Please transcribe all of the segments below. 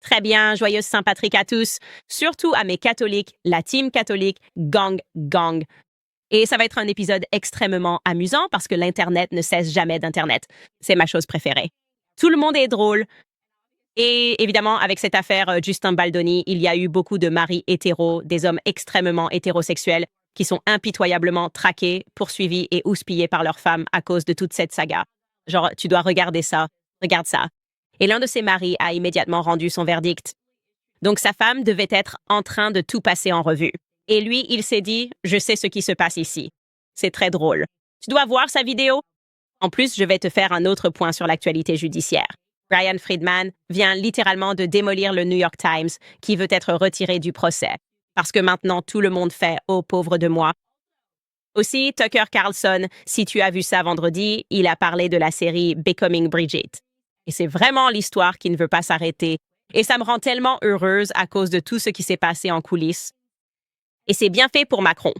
Très bien, joyeuse Saint-Patrick à tous, surtout à mes catholiques, la team catholique, gang, gang. Et ça va être un épisode extrêmement amusant parce que l'Internet ne cesse jamais d'Internet. C'est ma chose préférée. Tout le monde est drôle. Et évidemment, avec cette affaire Justin Baldoni, il y a eu beaucoup de maris hétéros, des hommes extrêmement hétérosexuels qui sont impitoyablement traqués, poursuivis et houspillés par leurs femmes à cause de toute cette saga. Genre, tu dois regarder ça, regarde ça. Et l'un de ses maris a immédiatement rendu son verdict. Donc sa femme devait être en train de tout passer en revue. Et lui, il s'est dit, je sais ce qui se passe ici. C'est très drôle. Tu dois voir sa vidéo. En plus, je vais te faire un autre point sur l'actualité judiciaire. Brian Friedman vient littéralement de démolir le New York Times qui veut être retiré du procès. Parce que maintenant, tout le monde fait « Oh, pauvre de moi ». Aussi, Tucker Carlson, si tu as vu ça vendredi, il a parlé de la série Becoming Bridget. Et c'est vraiment l'histoire qui ne veut pas s'arrêter. Et ça me rend tellement heureuse à cause de tout ce qui s'est passé en coulisses. Et c'est bien fait pour Macron.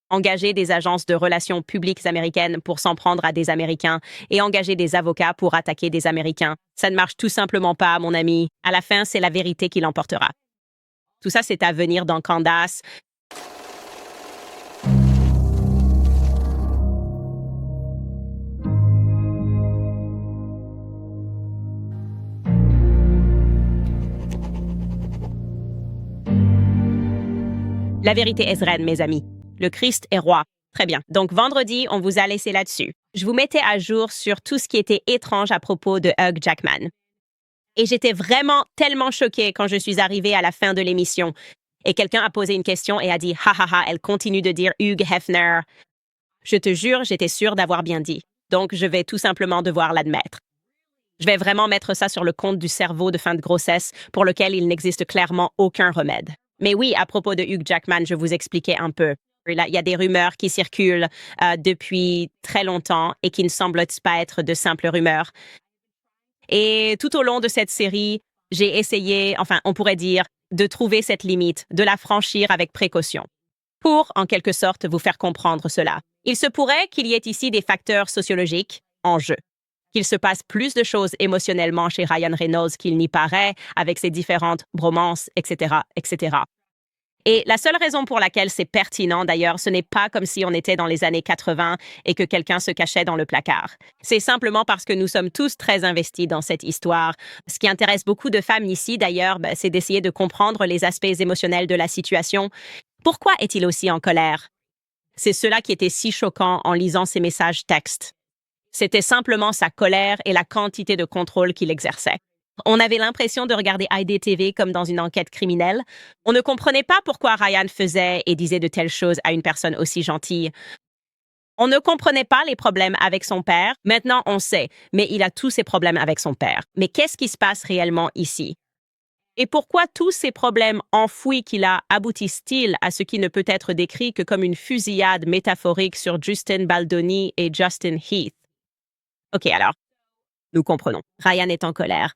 Engager des agences de relations publiques américaines pour s'en prendre à des Américains et engager des avocats pour attaquer des Américains. Ça ne marche tout simplement pas, mon ami. À la fin, c'est la vérité qui l'emportera. Tout ça, c'est à venir dans Candace. La vérité est reine, mes amis. Le Christ est roi. Très bien. Donc, vendredi, on vous a laissé là-dessus. Je vous mettais à jour sur tout ce qui était étrange à propos de Hugh Jackman. Et j'étais vraiment tellement choquée quand je suis arrivée à la fin de l'émission. Et quelqu'un a posé une question et a dit « Ha ha ha, elle continue de dire Hugh Hefner ». Je te jure, j'étais sûre d'avoir bien dit. Donc, je vais tout simplement devoir l'admettre. Je vais vraiment mettre ça sur le compte du cerveau de fin de grossesse pour lequel il n'existe clairement aucun remède. Mais oui, à propos de Hugh Jackman, je vous expliquais un peu. Là, il y a des rumeurs qui circulent depuis très longtemps et qui ne semblent pas être de simples rumeurs. Et tout au long de cette série, j'ai essayé, enfin, on pourrait dire, de trouver cette limite, de la franchir avec précaution, pour, en quelque sorte, vous faire comprendre cela. Il se pourrait qu'il y ait ici des facteurs sociologiques en jeu, qu'il se passe plus de choses émotionnellement chez Ryan Reynolds qu'il n'y paraît, avec ses différentes bromances, etc., etc. Et la seule raison pour laquelle c'est pertinent, d'ailleurs, ce n'est pas comme si on était dans les années 80 et que quelqu'un se cachait dans le placard. C'est simplement parce que nous sommes tous très investis dans cette histoire. Ce qui intéresse beaucoup de femmes ici, d'ailleurs, c'est d'essayer de comprendre les aspects émotionnels de la situation. Pourquoi est-il aussi en colère? C'est cela qui était si choquant en lisant ces messages textes. C'était simplement sa colère et la quantité de contrôle qu'il exerçait. On avait l'impression de regarder IDTV comme dans une enquête criminelle. On ne comprenait pas pourquoi Ryan faisait et disait de telles choses à une personne aussi gentille. On ne comprenait pas les problèmes avec son père. Maintenant, on sait, mais il a tous ces problèmes avec son père. Mais qu'est-ce qui se passe réellement ici? Et pourquoi tous ces problèmes enfouis qu'il a aboutissent-ils à ce qui ne peut être décrit que comme une fusillade métaphorique sur Justin Baldoni et Justin Heath? OK, alors, nous comprenons. Ryan est en colère.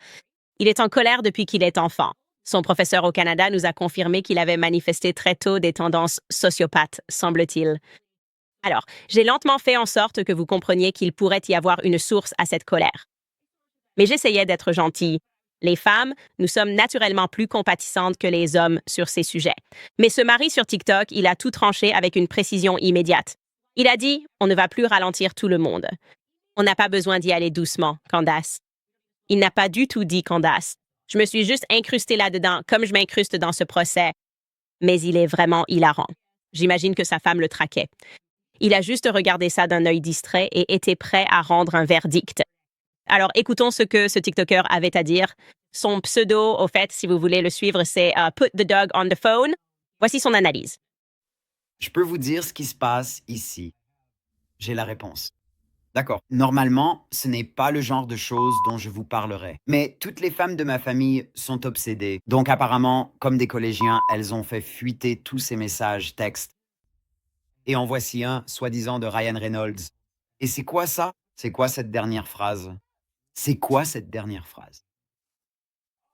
Il est en colère depuis qu'il est enfant. Son professeur au Canada nous a confirmé qu'il avait manifesté très tôt des tendances sociopathes, semble-t-il. Alors, j'ai lentement fait en sorte que vous compreniez qu'il pourrait y avoir une source à cette colère. Mais j'essayais d'être gentille. Les femmes, nous sommes naturellement plus compatissantes que les hommes sur ces sujets. Mais ce mari sur TikTok, il a tout tranché avec une précision immédiate. Il a dit « On ne va plus ralentir tout le monde. On n'a pas besoin d'y aller doucement, Candace. » Il n'a pas du tout dit Candace. Je me suis juste incrustée là-dedans, comme je m'incruste dans ce procès. Mais il est vraiment hilarant. J'imagine que sa femme le traquait. Il a juste regardé ça d'un œil distrait et était prêt à rendre un verdict. Alors, écoutons ce que ce TikToker avait à dire. Son pseudo, au fait, si vous voulez le suivre, c'est Put the dog on the phone. Voici son analyse. Je peux vous dire ce qui se passe ici. J'ai la réponse. D'accord. Normalement, ce n'est pas le genre de choses dont je vous parlerai. Mais toutes les femmes de ma famille sont obsédées. Donc apparemment, comme des collégiens, elles ont fait fuiter tous ces messages textes. Et en voici un, soi-disant de Ryan Reynolds. Et c'est quoi ça? C'est quoi cette dernière phrase? C'est quoi cette dernière phrase?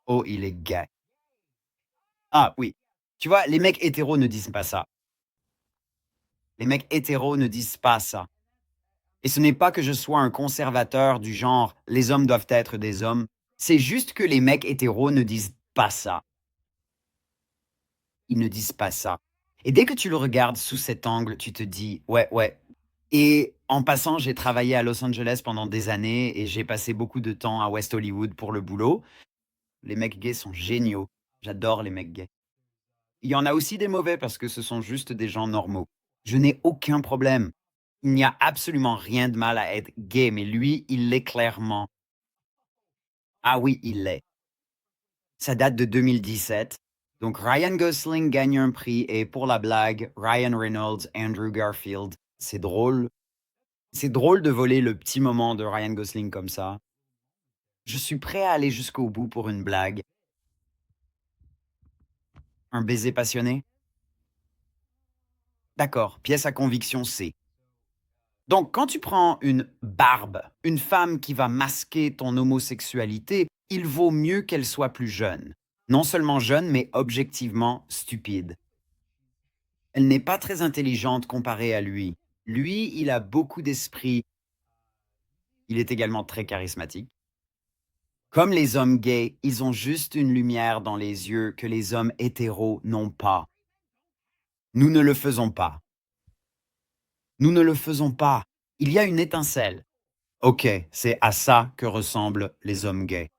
Oh, il est gay. Ah oui. Tu vois, les mecs hétéros ne disent pas ça. Les mecs hétéros ne disent pas ça. Et ce n'est pas que je sois un conservateur du genre « les hommes doivent être des hommes ». C'est juste que les mecs hétéros ne disent pas ça. Ils ne disent pas ça. Et dès que tu le regardes sous cet angle, tu te dis, ouais, ouais. Et en passant, j'ai travaillé à Los Angeles pendant des années et j'ai passé beaucoup de temps à West Hollywood pour le boulot. Les mecs gays sont géniaux. J'adore les mecs gays. Il y en a aussi des mauvais parce que ce sont juste des gens normaux. Je n'ai aucun problème. Il n'y a absolument rien de mal à être gay, mais lui, il l'est clairement. Ah oui, il l'est. Ça date de 2017. Donc Ryan Gosling gagne un prix et pour la blague, Ryan Reynolds, Andrew Garfield. C'est drôle. C'est drôle de voler le petit moment de Ryan Gosling comme ça. Je suis prêt à aller jusqu'au bout pour une blague. Un baiser passionné? D'accord, pièce à conviction C. Donc, quand tu prends une barbe, une femme qui va masquer ton homosexualité, il vaut mieux qu'elle soit plus jeune. Non seulement jeune, mais objectivement stupide. Elle n'est pas très intelligente comparée à lui. Lui, il a beaucoup d'esprit. Il est également très charismatique. Comme les hommes gays, ils ont juste une lumière dans les yeux que les hommes hétéros n'ont pas. Nous ne le faisons pas. Nous ne le faisons pas. Il y a une étincelle. Ok, c'est à ça que ressemblent les hommes gays.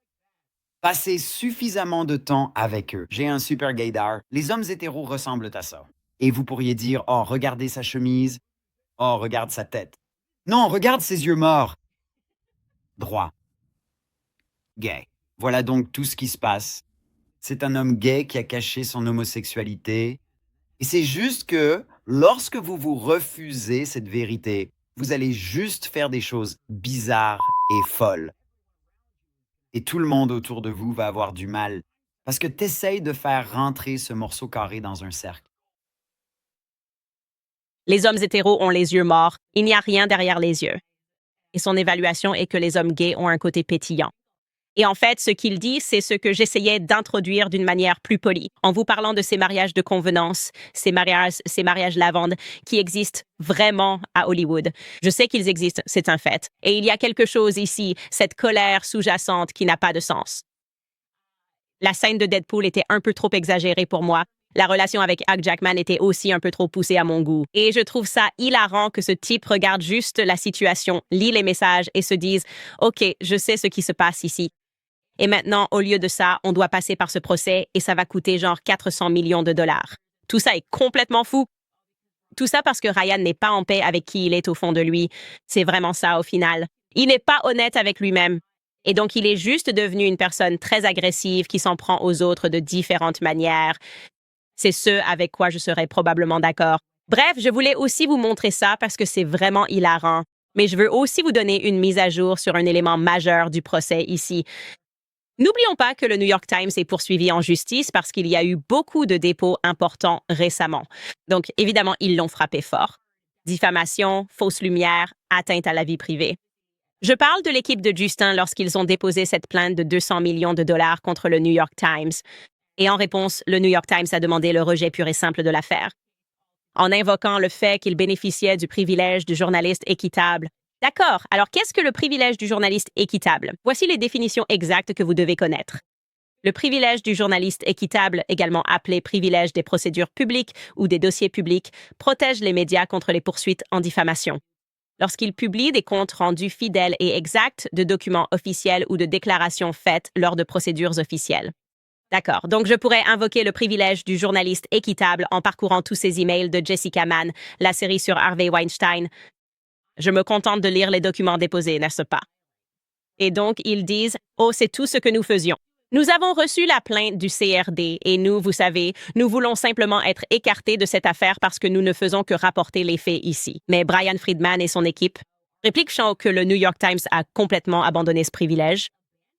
Passez suffisamment de temps avec eux. J'ai un super gaydar. Les hommes hétéros ressemblent à ça. Et vous pourriez dire, oh, regardez sa chemise. Oh, regarde sa tête. Non, regarde ses yeux morts. Droit. Gay. Voilà donc tout ce qui se passe. C'est un homme gay qui a caché son homosexualité. Et c'est juste que lorsque vous vous refusez cette vérité, vous allez juste faire des choses bizarres et folles. Et tout le monde autour de vous va avoir du mal parce que tu essayes de faire rentrer ce morceau carré dans un cercle. Les hommes hétéros ont les yeux morts. Il n'y a rien derrière les yeux. Et son évaluation est que les hommes gays ont un côté pétillant. Et en fait, ce qu'il dit, c'est ce que j'essayais d'introduire d'une manière plus polie, en vous parlant de ces mariages de convenance, ces mariages lavandes qui existent vraiment à Hollywood. Je sais qu'ils existent, c'est un fait. Et il y a quelque chose ici, cette colère sous-jacente qui n'a pas de sens. La scène de Deadpool était un peu trop exagérée pour moi. La relation avec Hugh Jackman était aussi un peu trop poussée à mon goût. Et je trouve ça hilarant que ce type regarde juste la situation, lit les messages et se dise « OK, je sais ce qui se passe ici. » Et maintenant, au lieu de ça, on doit passer par ce procès et ça va coûter genre 400 millions de dollars. Tout ça est complètement fou. Tout ça parce que Ryan n'est pas en paix avec qui il est au fond de lui. C'est vraiment ça au final. Il n'est pas honnête avec lui-même. Et donc, il est juste devenu une personne très agressive qui s'en prend aux autres de différentes manières. C'est ce avec quoi je serais probablement d'accord. Bref, je voulais aussi vous montrer ça parce que c'est vraiment hilarant. Mais je veux aussi vous donner une mise à jour sur un élément majeur du procès ici. N'oublions pas que le New York Times est poursuivi en justice parce qu'il y a eu beaucoup de dépôts importants récemment. Donc, évidemment, ils l'ont frappé fort. Diffamation, fausse lumière, atteinte à la vie privée. Je parle de l'équipe de Justin lorsqu'ils ont déposé cette plainte de 200 millions de dollars contre le New York Times. Et en réponse, le New York Times a demandé le rejet pur et simple de l'affaire. En invoquant le fait qu'il bénéficiait du privilège du journaliste équitable. D'accord, alors qu'est-ce que le privilège du journaliste équitable? Voici les définitions exactes que vous devez connaître. Le privilège du journaliste équitable, également appelé privilège des procédures publiques ou des dossiers publics, protège les médias contre les poursuites en diffamation. Lorsqu'il publie des comptes rendus fidèles et exacts de documents officiels ou de déclarations faites lors de procédures officielles. D'accord, donc je pourrais invoquer le privilège du journaliste équitable en parcourant tous ces emails de Jessica Mann, la série sur Harvey Weinstein. Je me contente de lire les documents déposés, n'est-ce pas? Et donc, ils disent « Oh, c'est tout ce que nous faisions. Nous avons reçu la plainte du CRD et nous, vous savez, nous voulons simplement être écartés de cette affaire parce que nous ne faisons que rapporter les faits ici. » Mais Brian Friedman et son équipe répliquent que le New York Times a complètement abandonné ce privilège.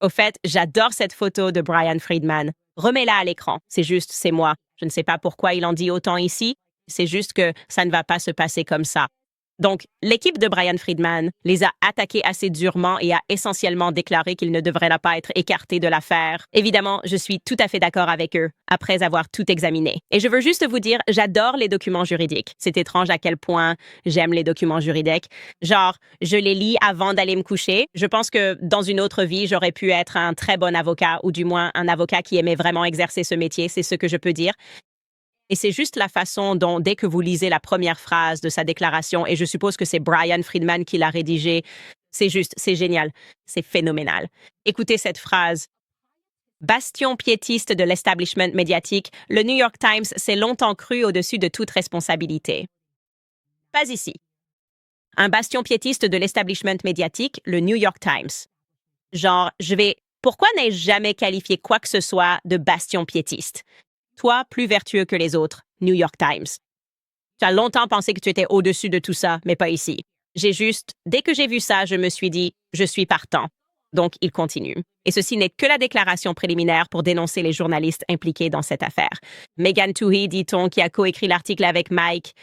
Au fait, j'adore cette photo de Brian Friedman. Remets-la à l'écran. C'est moi. Je ne sais pas pourquoi il en dit autant ici. C'est juste que ça ne va pas se passer comme ça. Donc, l'équipe de Brian Friedman les a attaqués assez durement et a essentiellement déclaré qu'ils ne devraient pas être écartés de l'affaire. Évidemment, je suis tout à fait d'accord avec eux, après avoir tout examiné. Et je veux juste vous dire, j'adore les documents juridiques. C'est étrange à quel point j'aime les documents juridiques. Genre, je les lis avant d'aller me coucher. Je pense que dans une autre vie, j'aurais pu être un très bon avocat, ou du moins un avocat qui aimait vraiment exercer ce métier, c'est ce que je peux dire. Et c'est juste la façon dont, dès que vous lisez la première phrase de sa déclaration, et je suppose que c'est Brian Friedman qui l'a rédigée, c'est génial, c'est phénoménal. Écoutez cette phrase. Bastion piétiste de l'establishment médiatique, le New York Times s'est longtemps cru au-dessus de toute responsabilité. Pas ici. Un bastion piétiste de l'establishment médiatique, le New York Times. Genre, pourquoi n'ai-je jamais qualifié quoi que ce soit de bastion piétiste? Toi, plus vertueux que les autres, New York Times. Tu as longtemps pensé que tu étais au-dessus de tout ça, mais pas ici. Dès que j'ai vu ça, je me suis dit, je suis partant. Donc, il continue. Et ceci n'est que la déclaration préliminaire pour dénoncer les journalistes impliqués dans cette affaire. Megan Twohey, dit-on, qui a coécrit l'article avec Mike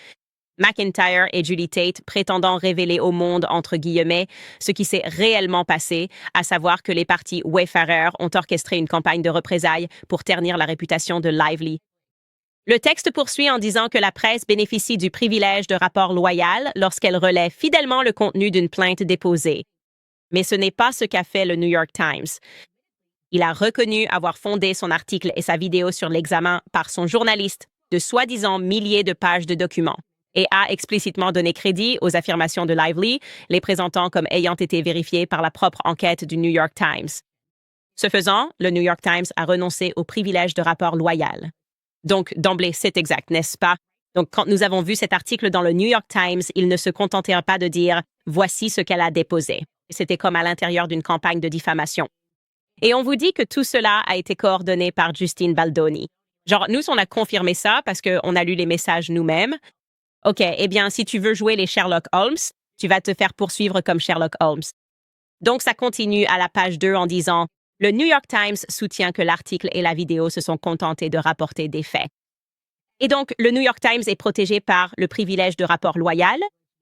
McIntyre et Julie Tate, prétendant révéler au monde, entre guillemets, ce qui s'est réellement passé, à savoir que les partis Wayfarer ont orchestré une campagne de représailles pour ternir la réputation de Lively. Le texte poursuit en disant que la presse bénéficie du privilège de rapport loyal lorsqu'elle relaie fidèlement le contenu d'une plainte déposée. Mais ce n'est pas ce qu'a fait le New York Times. Il a reconnu avoir fondé son article et sa vidéo sur l'examen par son journaliste de soi-disant milliers de pages de documents et a explicitement donné crédit aux affirmations de Lively, les présentant comme ayant été vérifiées par la propre enquête du New York Times. Ce faisant, le New York Times a renoncé au privilège de rapport loyal. Donc, d'emblée, c'est exact, n'est-ce pas? Donc, quand nous avons vu cet article dans le New York Times, il ne se contentait pas de dire « voici ce qu'elle a déposé ». C'était comme à l'intérieur d'une campagne de diffamation. Et on vous dit que tout cela a été coordonné par Justine Baldoni. Genre, nous, on a confirmé ça parce qu'on a lu les messages nous-mêmes. OK, eh bien, si tu veux jouer les Sherlock Holmes, tu vas te faire poursuivre comme Sherlock Holmes. Donc, ça continue à la page 2 en disant « Le New York Times soutient que l'article et la vidéo se sont contentés de rapporter des faits. » Et donc, le New York Times est protégé par le privilège de rapport loyal.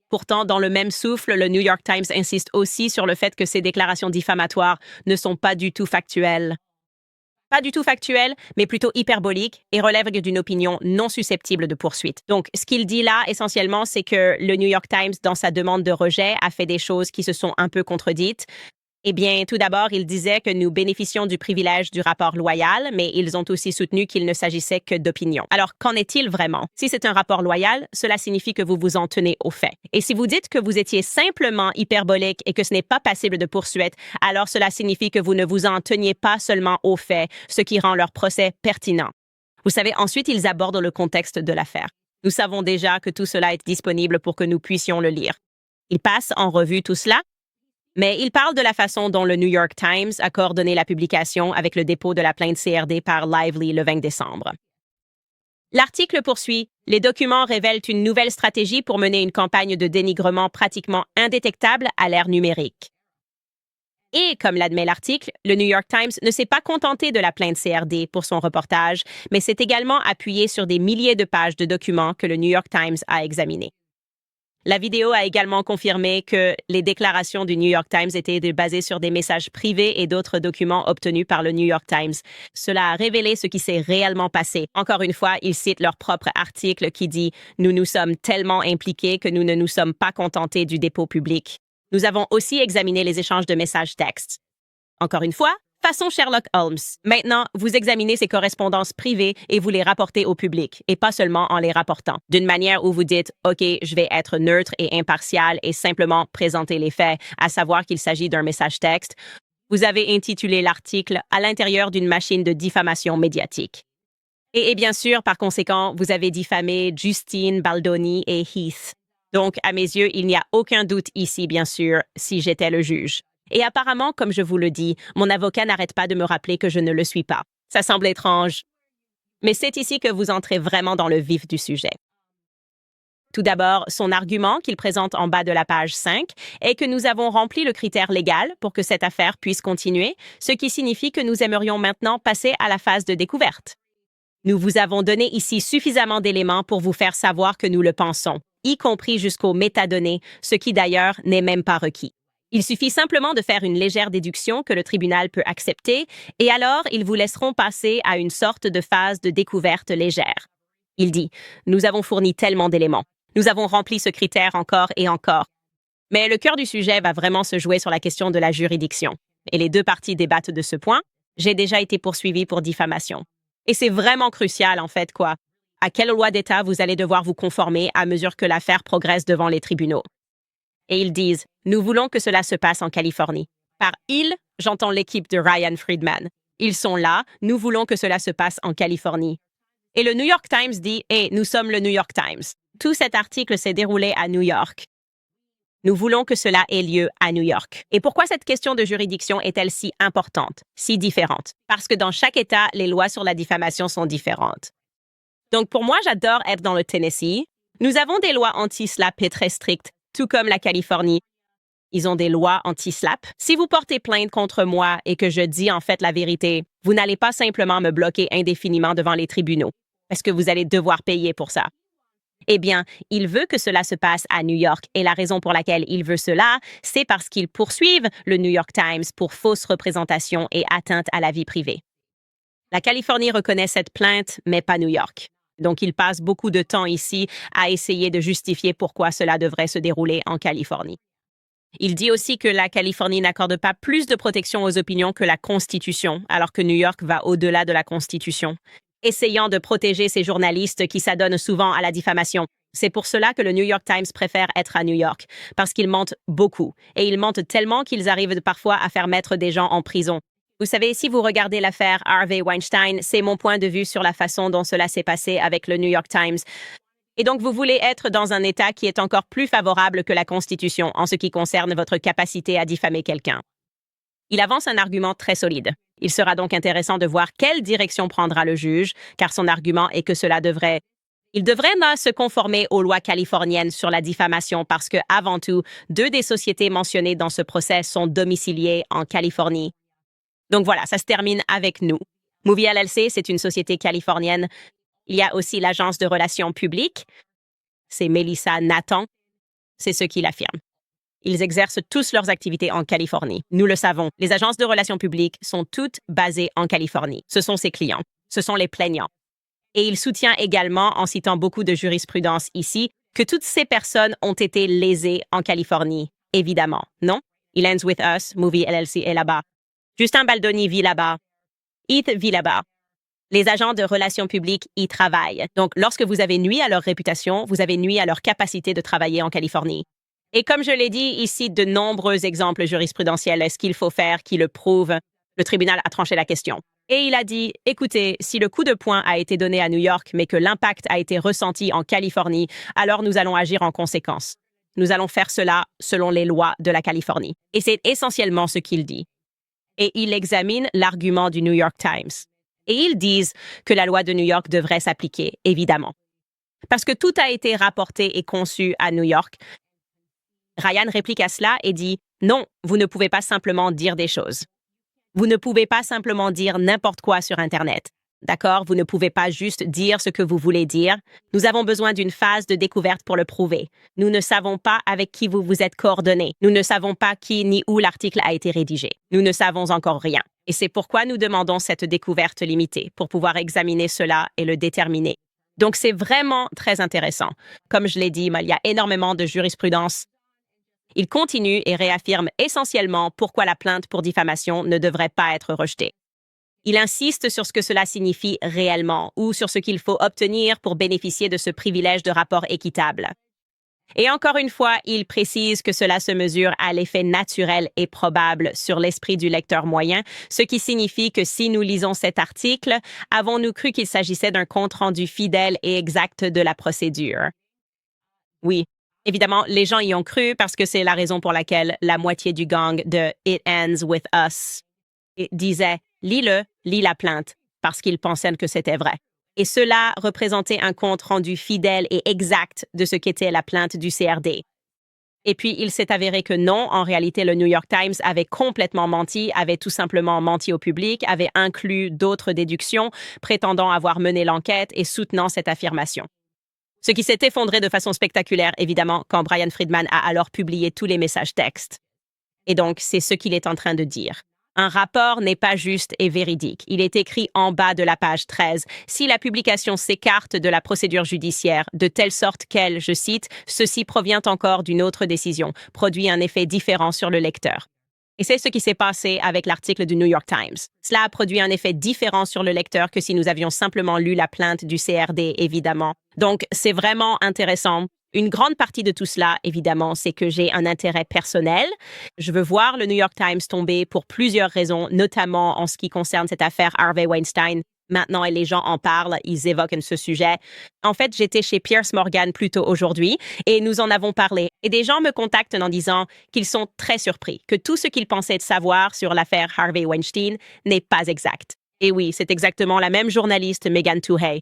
Pourtant, dans le même souffle, le New York Times insiste aussi sur le fait que ces déclarations diffamatoires ne sont pas du tout factuelles. Pas du tout factuelles, mais plutôt hyperboliques et relèvent d'une opinion non susceptible de poursuite. Donc, ce qu'il dit là, essentiellement, c'est que le New York Times, dans sa demande de rejet, a fait des choses qui se sont un peu contredites. Eh bien, tout d'abord, il disait que nous bénéficions du privilège du rapport loyal, mais ils ont aussi soutenu qu'il ne s'agissait que d'opinion. Alors, qu'en est-il vraiment? Si c'est un rapport loyal, cela signifie que vous vous en tenez aux faits. Et si vous dites que vous étiez simplement hyperbolique et que ce n'est pas passible de poursuite, alors cela signifie que vous ne vous en teniez pas seulement aux faits, ce qui rend leur procès pertinent. Vous savez, ensuite, ils abordent le contexte de l'affaire. Nous savons déjà que tout cela est disponible pour que nous puissions le lire. Ils passent en revue tout cela, mais il parle de la façon dont le New York Times a coordonné la publication avec le dépôt de la plainte CRD par Lively le 20 décembre. L'article poursuit « Les documents révèlent une nouvelle stratégie pour mener une campagne de dénigrement pratiquement indétectable à l'ère numérique. » Et, comme l'admet l'article, le New York Times ne s'est pas contenté de la plainte CRD pour son reportage, mais s'est également appuyé sur des milliers de pages de documents que le New York Times a examinés. La vidéo a également confirmé que les déclarations du New York Times étaient basées sur des messages privés et d'autres documents obtenus par le New York Times. Cela a révélé ce qui s'est réellement passé. Encore une fois, ils citent leur propre article qui dit « Nous nous sommes tellement impliqués que nous ne nous sommes pas contentés du dépôt public. » Nous avons aussi examiné les échanges de messages textes. Encore une fois, façon Sherlock Holmes. Maintenant, vous examinez ces correspondances privées et vous les rapportez au public, et pas seulement en les rapportant. D'une manière où vous dites « OK, je vais être neutre et impartial et simplement présenter les faits, à savoir qu'il s'agit d'un message texte », vous avez intitulé l'article « À l'intérieur d'une machine de diffamation médiatique ». Et bien sûr, par conséquent, vous avez diffamé Justine, Baldoni et Heath. Donc, à mes yeux, il n'y a aucun doute ici, bien sûr, si j'étais le juge. Et apparemment, comme je vous le dis, mon avocat n'arrête pas de me rappeler que je ne le suis pas. Ça semble étrange. Mais c'est ici que vous entrez vraiment dans le vif du sujet. Tout d'abord, son argument qu'il présente en bas de la page 5 est que nous avons rempli le critère légal pour que cette affaire puisse continuer, ce qui signifie que nous aimerions maintenant passer à la phase de découverte. Nous vous avons donné ici suffisamment d'éléments pour vous faire savoir que nous le pensons. y compris jusqu'aux métadonnées, ce qui d'ailleurs n'est même pas requis. Il suffit simplement de faire une légère déduction que le tribunal peut accepter, et alors ils vous laisseront passer à une sorte de phase de découverte légère. Il dit, nous avons fourni tellement d'éléments. Nous avons rempli ce critère encore et encore. Mais le cœur du sujet va vraiment se jouer sur la question de la juridiction. Et les deux parties débattent de ce point. J'ai déjà été poursuivi pour diffamation. Et c'est vraiment crucial, en fait, quoi. À quelle loi d'État vous allez devoir vous conformer à mesure que l'affaire progresse devant les tribunaux? Et ils disent, nous voulons que cela se passe en Californie. Par ils, j'entends l'équipe de Ryan Friedman. Ils sont là, nous voulons que cela se passe en Californie. Et le New York Times dit, nous sommes le New York Times. Tout cet article s'est déroulé à New York. Nous voulons que cela ait lieu à New York. Et pourquoi cette question de juridiction est-elle si importante, si différente? Parce que dans chaque État, les lois sur la diffamation sont différentes. Donc pour moi, j'adore être dans le Tennessee. Nous avons des lois anti-slap très strictes, tout comme la Californie. Ils ont des lois anti-slap. Si vous portez plainte contre moi et que je dis en fait la vérité, vous n'allez pas simplement me bloquer indéfiniment devant les tribunaux, parce que vous allez devoir payer pour ça. Eh bien, il veut que cela se passe à New York et la raison pour laquelle il veut cela, c'est parce qu'ils poursuivent le New York Times pour fausse représentation et atteinte à la vie privée. La Californie reconnaît cette plainte, mais pas New York. Donc, il passe beaucoup de temps ici à essayer de justifier pourquoi cela devrait se dérouler en Californie. Il dit aussi que la Californie n'accorde pas plus de protection aux opinions que la Constitution, alors que New York va au-delà de la Constitution, essayant de protéger ces journalistes qui s'adonnent souvent à la diffamation. C'est pour cela que le New York Times préfère être à New York, parce qu'ils mentent beaucoup, et ils mentent tellement qu'ils arrivent parfois à faire mettre des gens en prison. Vous savez, si vous regardez l'affaire Harvey Weinstein, c'est mon point de vue sur la façon dont cela s'est passé avec le New York Times. Et donc, vous voulez être dans un État qui est encore plus favorable que la Constitution en ce qui concerne votre capacité à diffamer quelqu'un. Il avance un argument très solide. Il sera donc intéressant de voir quelle direction prendra le juge, car son argument est que il devrait se conformer aux lois californiennes sur la diffamation parce que, avant tout, 2 des sociétés mentionnées dans ce procès sont domiciliées en Californie. Donc voilà, ça se termine avec nous. Movie LLC, c'est une société californienne. Il y a aussi l'agence de relations publiques. C'est Melissa Nathan. C'est ceux qui l'affirment. Ils exercent tous leurs activités en Californie. Nous le savons, les agences de relations publiques sont toutes basées en Californie. Ce sont ses clients. Ce sont les plaignants. Et il soutient également, en citant beaucoup de jurisprudence ici, que toutes ces personnes ont été lésées en Californie. Évidemment, non? Il ends with us, Movie LLC est là-bas. Justin Baldoni vit là-bas. Heath vit là-bas. Les agents de relations publiques y travaillent. Donc, lorsque vous avez nui à leur réputation, vous avez nui à leur capacité de travailler en Californie. Et comme je l'ai dit, ici, de nombreux exemples jurisprudentiels, ce qu'il faut faire qui le prouvent. Le tribunal a tranché la question. Et il a dit, écoutez, si le coup de poing a été donné à New York, mais que l'impact a été ressenti en Californie, alors nous allons agir en conséquence. Nous allons faire cela selon les lois de la Californie. Et c'est essentiellement ce qu'il dit. Et il examine l'argument du New York Times. Et ils disent que la loi de New York devrait s'appliquer, évidemment. Parce que tout a été rapporté et conçu à New York. Ryan réplique à cela et dit « Non, vous ne pouvez pas simplement dire des choses. Vous ne pouvez pas simplement dire n'importe quoi sur Internet. D'accord? Vous ne pouvez pas juste dire ce que vous voulez dire. Nous avons besoin d'une phase de découverte pour le prouver. Nous ne savons pas avec qui vous vous êtes coordonnés. Nous ne savons pas qui ni où l'article a été rédigé. Nous ne savons encore rien. Et c'est pourquoi nous demandons cette découverte limitée, pour pouvoir examiner cela et le déterminer. Donc, c'est vraiment très intéressant. Comme je l'ai dit, il y a énormément de jurisprudence. Il continue et réaffirme essentiellement pourquoi la plainte pour diffamation ne devrait pas être rejetée. Il insiste sur ce que cela signifie réellement ou sur ce qu'il faut obtenir pour bénéficier de ce privilège de rapport équitable. Et encore une fois, il précise que cela se mesure à l'effet naturel et probable sur l'esprit du lecteur moyen, ce qui signifie que si nous lisons cet article, avons-nous cru qu'il s'agissait d'un compte-rendu fidèle et exact de la procédure? Oui. Évidemment, les gens y ont cru parce que c'est la raison pour laquelle la moitié du gang de It Ends With Us disait « Lis-le, lis la plainte », parce qu'ils pensaient que c'était vrai. Et cela représentait un compte rendu fidèle et exact de ce qu'était la plainte du CRD. Et puis, il s'est avéré que non, en réalité, le New York Times avait complètement menti, avait tout simplement menti au public, avait inclus d'autres déductions, prétendant avoir mené l'enquête et soutenant cette affirmation. Ce qui s'est effondré de façon spectaculaire, évidemment, quand Brian Friedman a alors publié tous les messages textes. Et donc, c'est ce qu'il est en train de dire. Un rapport n'est pas juste et véridique. Il est écrit en bas de la page 13. Si la publication s'écarte de la procédure judiciaire, de telle sorte qu'elle, je cite, « ceci provient encore d'une autre décision », produit un effet différent sur le lecteur. Et c'est ce qui s'est passé avec l'article du New York Times. Cela a produit un effet différent sur le lecteur que si nous avions simplement lu la plainte du CRD, évidemment. Donc, c'est vraiment intéressant. Une grande partie de tout cela, évidemment, c'est que j'ai un intérêt personnel. Je veux voir le New York Times tomber pour plusieurs raisons, notamment en ce qui concerne cette affaire Harvey Weinstein. Maintenant, et les gens en parlent, ils évoquent ce sujet. En fait, j'étais chez Piers Morgan plus tôt aujourd'hui et nous en avons parlé. Et des gens me contactent en disant qu'ils sont très surpris, que tout ce qu'ils pensaient de savoir sur l'affaire Harvey Weinstein n'est pas exact. Et oui, c'est exactement la même journaliste, Megan Twohey.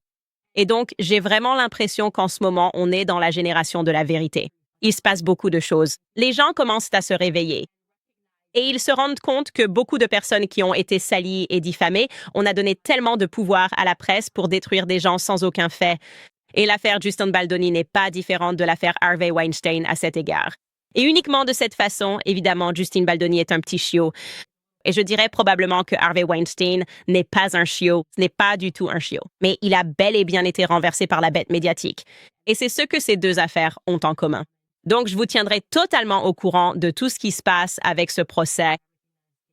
Et donc, j'ai vraiment l'impression qu'en ce moment, on est dans la génération de la vérité. Il se passe beaucoup de choses. Les gens commencent à se réveiller. Et ils se rendent compte que beaucoup de personnes qui ont été salies et diffamées, on a donné tellement de pouvoir à la presse pour détruire des gens sans aucun fait. Et l'affaire Justin Baldoni n'est pas différente de l'affaire Harvey Weinstein à cet égard. Et uniquement de cette façon, évidemment, Justin Baldoni est un petit chiot. Et je dirais probablement que Harvey Weinstein n'est pas un chiot, ce n'est pas du tout un chiot. Mais il a bel et bien été renversé par la bête médiatique. Et c'est ce que ces deux affaires ont en commun. Donc, je vous tiendrai totalement au courant de tout ce qui se passe avec ce procès.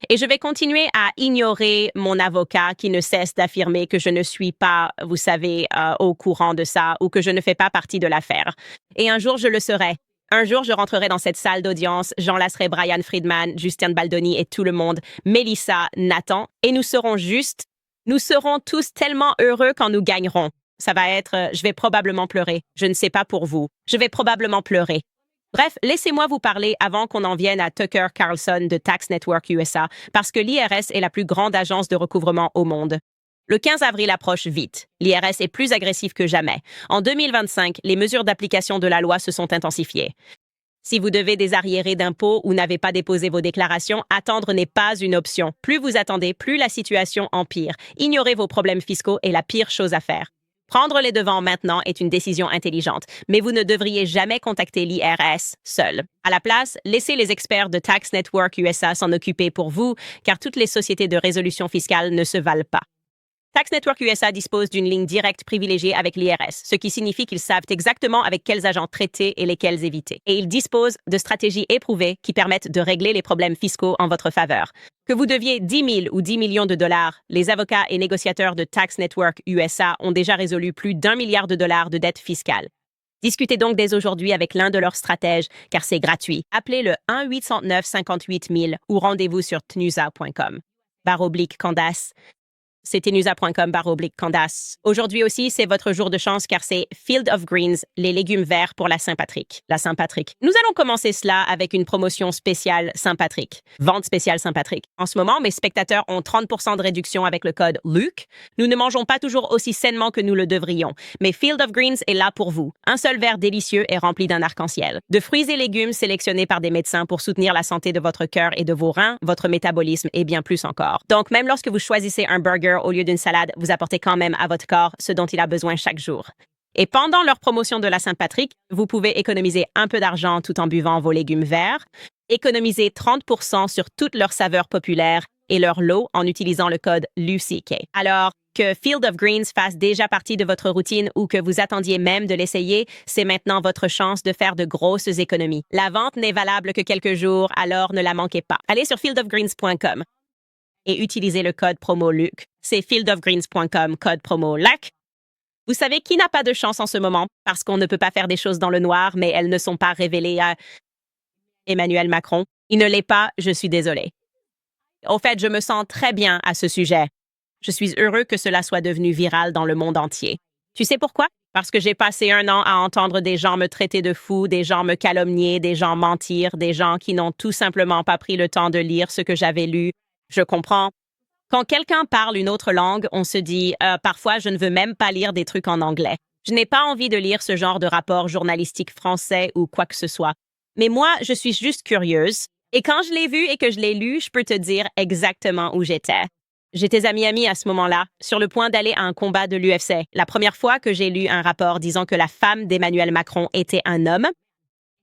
Et je vais continuer à ignorer mon avocat qui ne cesse d'affirmer que je ne suis pas, vous savez, au courant de ça ou que je ne fais pas partie de l'affaire. Et un jour, je le serai. Un jour, je rentrerai dans cette salle d'audience, j'enlacerai Brian Friedman, Justin Baldoni et tout le monde, Melissa, Nathan, et nous serons tous tellement heureux quand nous gagnerons. Ça va être, je vais probablement pleurer. Je ne sais pas pour vous. Je vais probablement pleurer. Bref, laissez-moi vous parler avant qu'on en vienne à Tucker Carlson de Tax Network USA, parce que l'IRS est la plus grande agence de recouvrement au monde. Le 15 avril approche vite. L'IRS est plus agressif que jamais. En 2025, les mesures d'application de la loi se sont intensifiées. Si vous devez des arriérés d'impôts ou n'avez pas déposé vos déclarations, attendre n'est pas une option. Plus vous attendez, plus la situation empire. Ignorer vos problèmes fiscaux est la pire chose à faire. Prendre les devants maintenant est une décision intelligente, mais vous ne devriez jamais contacter l'IRS seul. À la place, laissez les experts de Tax Network USA s'en occuper pour vous, car toutes les sociétés de résolution fiscale ne se valent pas. Tax Network USA dispose d'une ligne directe privilégiée avec l'IRS, ce qui signifie qu'ils savent exactement avec quels agents traiter et lesquels éviter. Et ils disposent de stratégies éprouvées qui permettent de régler les problèmes fiscaux en votre faveur. Que vous deviez 10 000 ou 10 millions de dollars, les avocats et négociateurs de Tax Network USA ont déjà résolu plus d'1 milliard de dollars de dettes fiscales. Discutez donc dès aujourd'hui avec l'un de leurs stratèges, car c'est gratuit. Appelez le 1-809-58 000 ou rendez-vous sur tnusa.com/Candace. C'est tenusa.com/Candace. Aujourd'hui aussi, c'est votre jour de chance car c'est Field of Greens, les légumes verts pour la Saint-Patrick. La Saint-Patrick. Nous allons commencer cela avec une promotion spéciale Saint-Patrick. Vente spéciale Saint-Patrick. En ce moment, mes spectateurs ont 30% de réduction avec le code LUC. Nous ne mangeons pas toujours aussi sainement que nous le devrions, mais Field of Greens est là pour vous. Un seul verre délicieux et rempli d'un arc-en-ciel. De fruits et légumes sélectionnés par des médecins pour soutenir la santé de votre cœur et de vos reins, votre métabolisme et bien plus encore. Donc, même lorsque vous choisissez un burger au lieu d'une salade, vous apportez quand même à votre corps ce dont il a besoin chaque jour. Et pendant leur promotion de la Saint-Patrick, vous pouvez économiser un peu d'argent tout en buvant vos légumes verts, économiser 30% sur toutes leurs saveurs populaires et leur lot en utilisant le code LUCK. Alors, que Field of Greens fasse déjà partie de votre routine ou que vous attendiez même de l'essayer, c'est maintenant votre chance de faire de grosses économies. La vente n'est valable que quelques jours, alors ne la manquez pas. Allez sur fieldofgreens.com et utilisez le code promo LUC. C'est fieldofgreens.com, code promo LUC. Vous savez qui n'a pas de chance en ce moment parce qu'on ne peut pas faire des choses dans le noir, mais elles ne sont pas révélées à Emmanuel Macron. Il ne l'est pas, je suis désolée. Au fait, je me sens très bien à ce sujet. Je suis heureux que cela soit devenu viral dans le monde entier. Tu sais pourquoi? Parce que j'ai passé 1 an à entendre des gens me traiter de fou, des gens me calomnier, des gens mentir, des gens qui n'ont tout simplement pas pris le temps de lire ce que j'avais lu. Je comprends. Quand quelqu'un parle une autre langue, on se dit « parfois, je ne veux même pas lire des trucs en anglais. Je n'ai pas envie de lire ce genre de rapport journalistique français ou quoi que ce soit. Mais moi, je suis juste curieuse. Et quand je l'ai vu et que je l'ai lu, je peux te dire exactement où j'étais. J'étais à Miami à ce moment-là, sur le point d'aller à un combat de l'UFC. La première fois que j'ai lu un rapport disant que la femme d'Emmanuel Macron était un homme.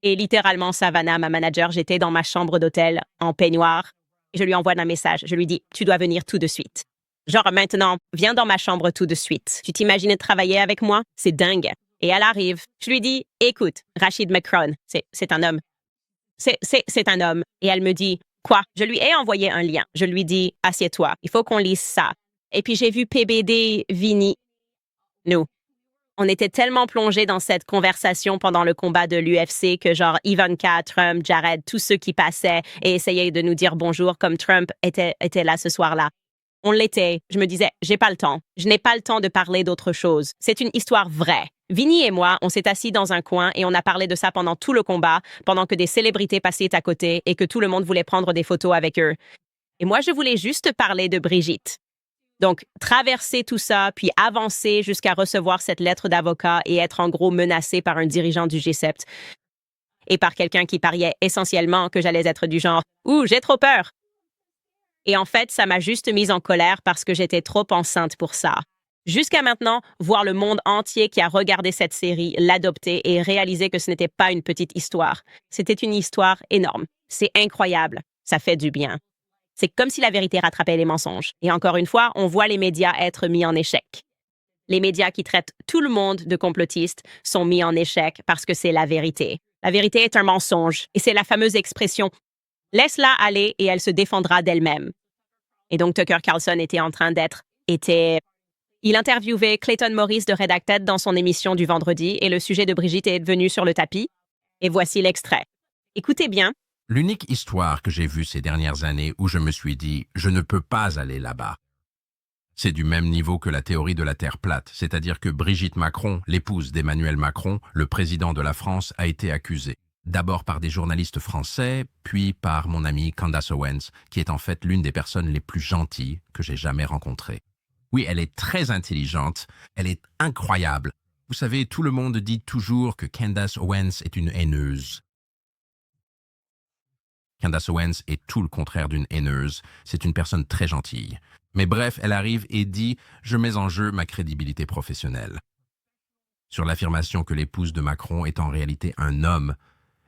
Et littéralement, Savannah, ma manager, j'étais dans ma chambre d'hôtel, en peignoir. Et je lui envoie un message. Je lui dis, tu dois venir tout de suite. Genre, maintenant, viens dans ma chambre tout de suite. Tu t'imagines travailler avec moi? C'est dingue. Et elle arrive. Je lui dis, écoute, Rachid McCrone, c'est un homme. C'est un homme. Et elle me dit, quoi? Je lui ai envoyé un lien. Je lui dis, assieds-toi, il faut qu'on lise ça. Et puis j'ai vu PBD, Vinny. Nous. On était tellement plongés dans cette conversation pendant le combat de l'UFC que genre Ivanka, Trump, Jared, tous ceux qui passaient et essayaient de nous dire bonjour comme Trump était là ce soir-là. On l'était. Je me disais, j'ai pas le temps. Je n'ai pas le temps de parler d'autre chose. C'est une histoire vraie. Vinny et moi, on s'est assis dans un coin et on a parlé de ça pendant tout le combat, pendant que des célébrités passaient à côté et que tout le monde voulait prendre des photos avec eux. Et moi, je voulais juste parler de Brigitte. Donc, traverser tout ça, puis avancer jusqu'à recevoir cette lettre d'avocat et être en gros menacé par un dirigeant du G7 et par quelqu'un qui pariait essentiellement que j'allais être du genre « Ouh, j'ai trop peur !» Et en fait, ça m'a juste mise en colère parce que j'étais trop enceinte pour ça. Jusqu'à maintenant, voir le monde entier qui a regardé cette série, l'adopter et réaliser que ce n'était pas une petite histoire. C'était une histoire énorme. C'est incroyable. Ça fait du bien. C'est comme si la vérité rattrapait les mensonges. Et encore une fois, on voit les médias être mis en échec. Les médias qui traitent tout le monde de complotiste sont mis en échec parce que c'est la vérité. La vérité est un mensonge. Et c'est la fameuse expression « laisse-la aller et elle se défendra d'elle-même ». Et donc, Tucker Carlson Il interviewait Clayton Morris de Redacted dans son émission du vendredi et le sujet de Brigitte est venu sur le tapis. Et voici l'extrait. Écoutez bien. L'unique histoire que j'ai vue ces dernières années où je me suis dit « je ne peux pas aller là-bas », c'est du même niveau que la théorie de la Terre plate, c'est-à-dire que Brigitte Macron, l'épouse d'Emmanuel Macron, le président de la France, a été accusée. D'abord par des journalistes français, puis par mon amie Candace Owens, qui est en fait l'une des personnes les plus gentilles que j'ai jamais rencontrées. Oui, elle est très intelligente, elle est incroyable. Vous savez, tout le monde dit toujours que Candace Owens est une haineuse. Candace Owens est tout le contraire d'une haineuse, c'est une personne très gentille. Mais bref, elle arrive et dit « je mets en jeu ma crédibilité professionnelle ». Sur l'affirmation que l'épouse de Macron est en réalité un homme.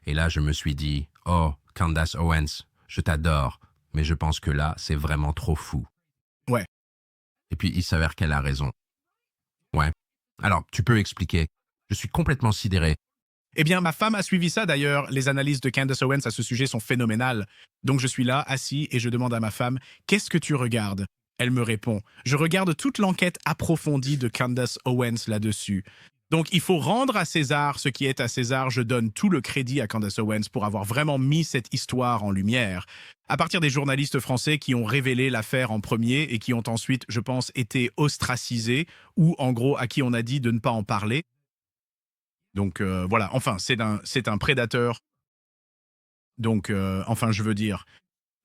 Et là, je me suis dit « oh, Candace Owens, je t'adore, mais je pense que là, c'est vraiment trop fou. » Ouais. Et puis, il s'avère qu'elle a raison. Ouais. Alors, tu peux expliquer. Je suis complètement sidéré. Eh bien, ma femme a suivi ça d'ailleurs. Les analyses de Candace Owens à ce sujet sont phénoménales. Donc je suis là, assis, et je demande à ma femme « Qu'est-ce que tu regardes ?» Elle me répond « Je regarde toute l'enquête approfondie de Candace Owens là-dessus. » Donc il faut rendre à César ce qui est à César. Je donne tout le crédit à Candace Owens pour avoir vraiment mis cette histoire en lumière. À partir des journalistes français qui ont révélé l'affaire en premier et qui ont ensuite, je pense, été ostracisés ou en gros à qui on a dit de ne pas en parler. Donc voilà, enfin, c'est un prédateur. Donc, enfin, je veux dire,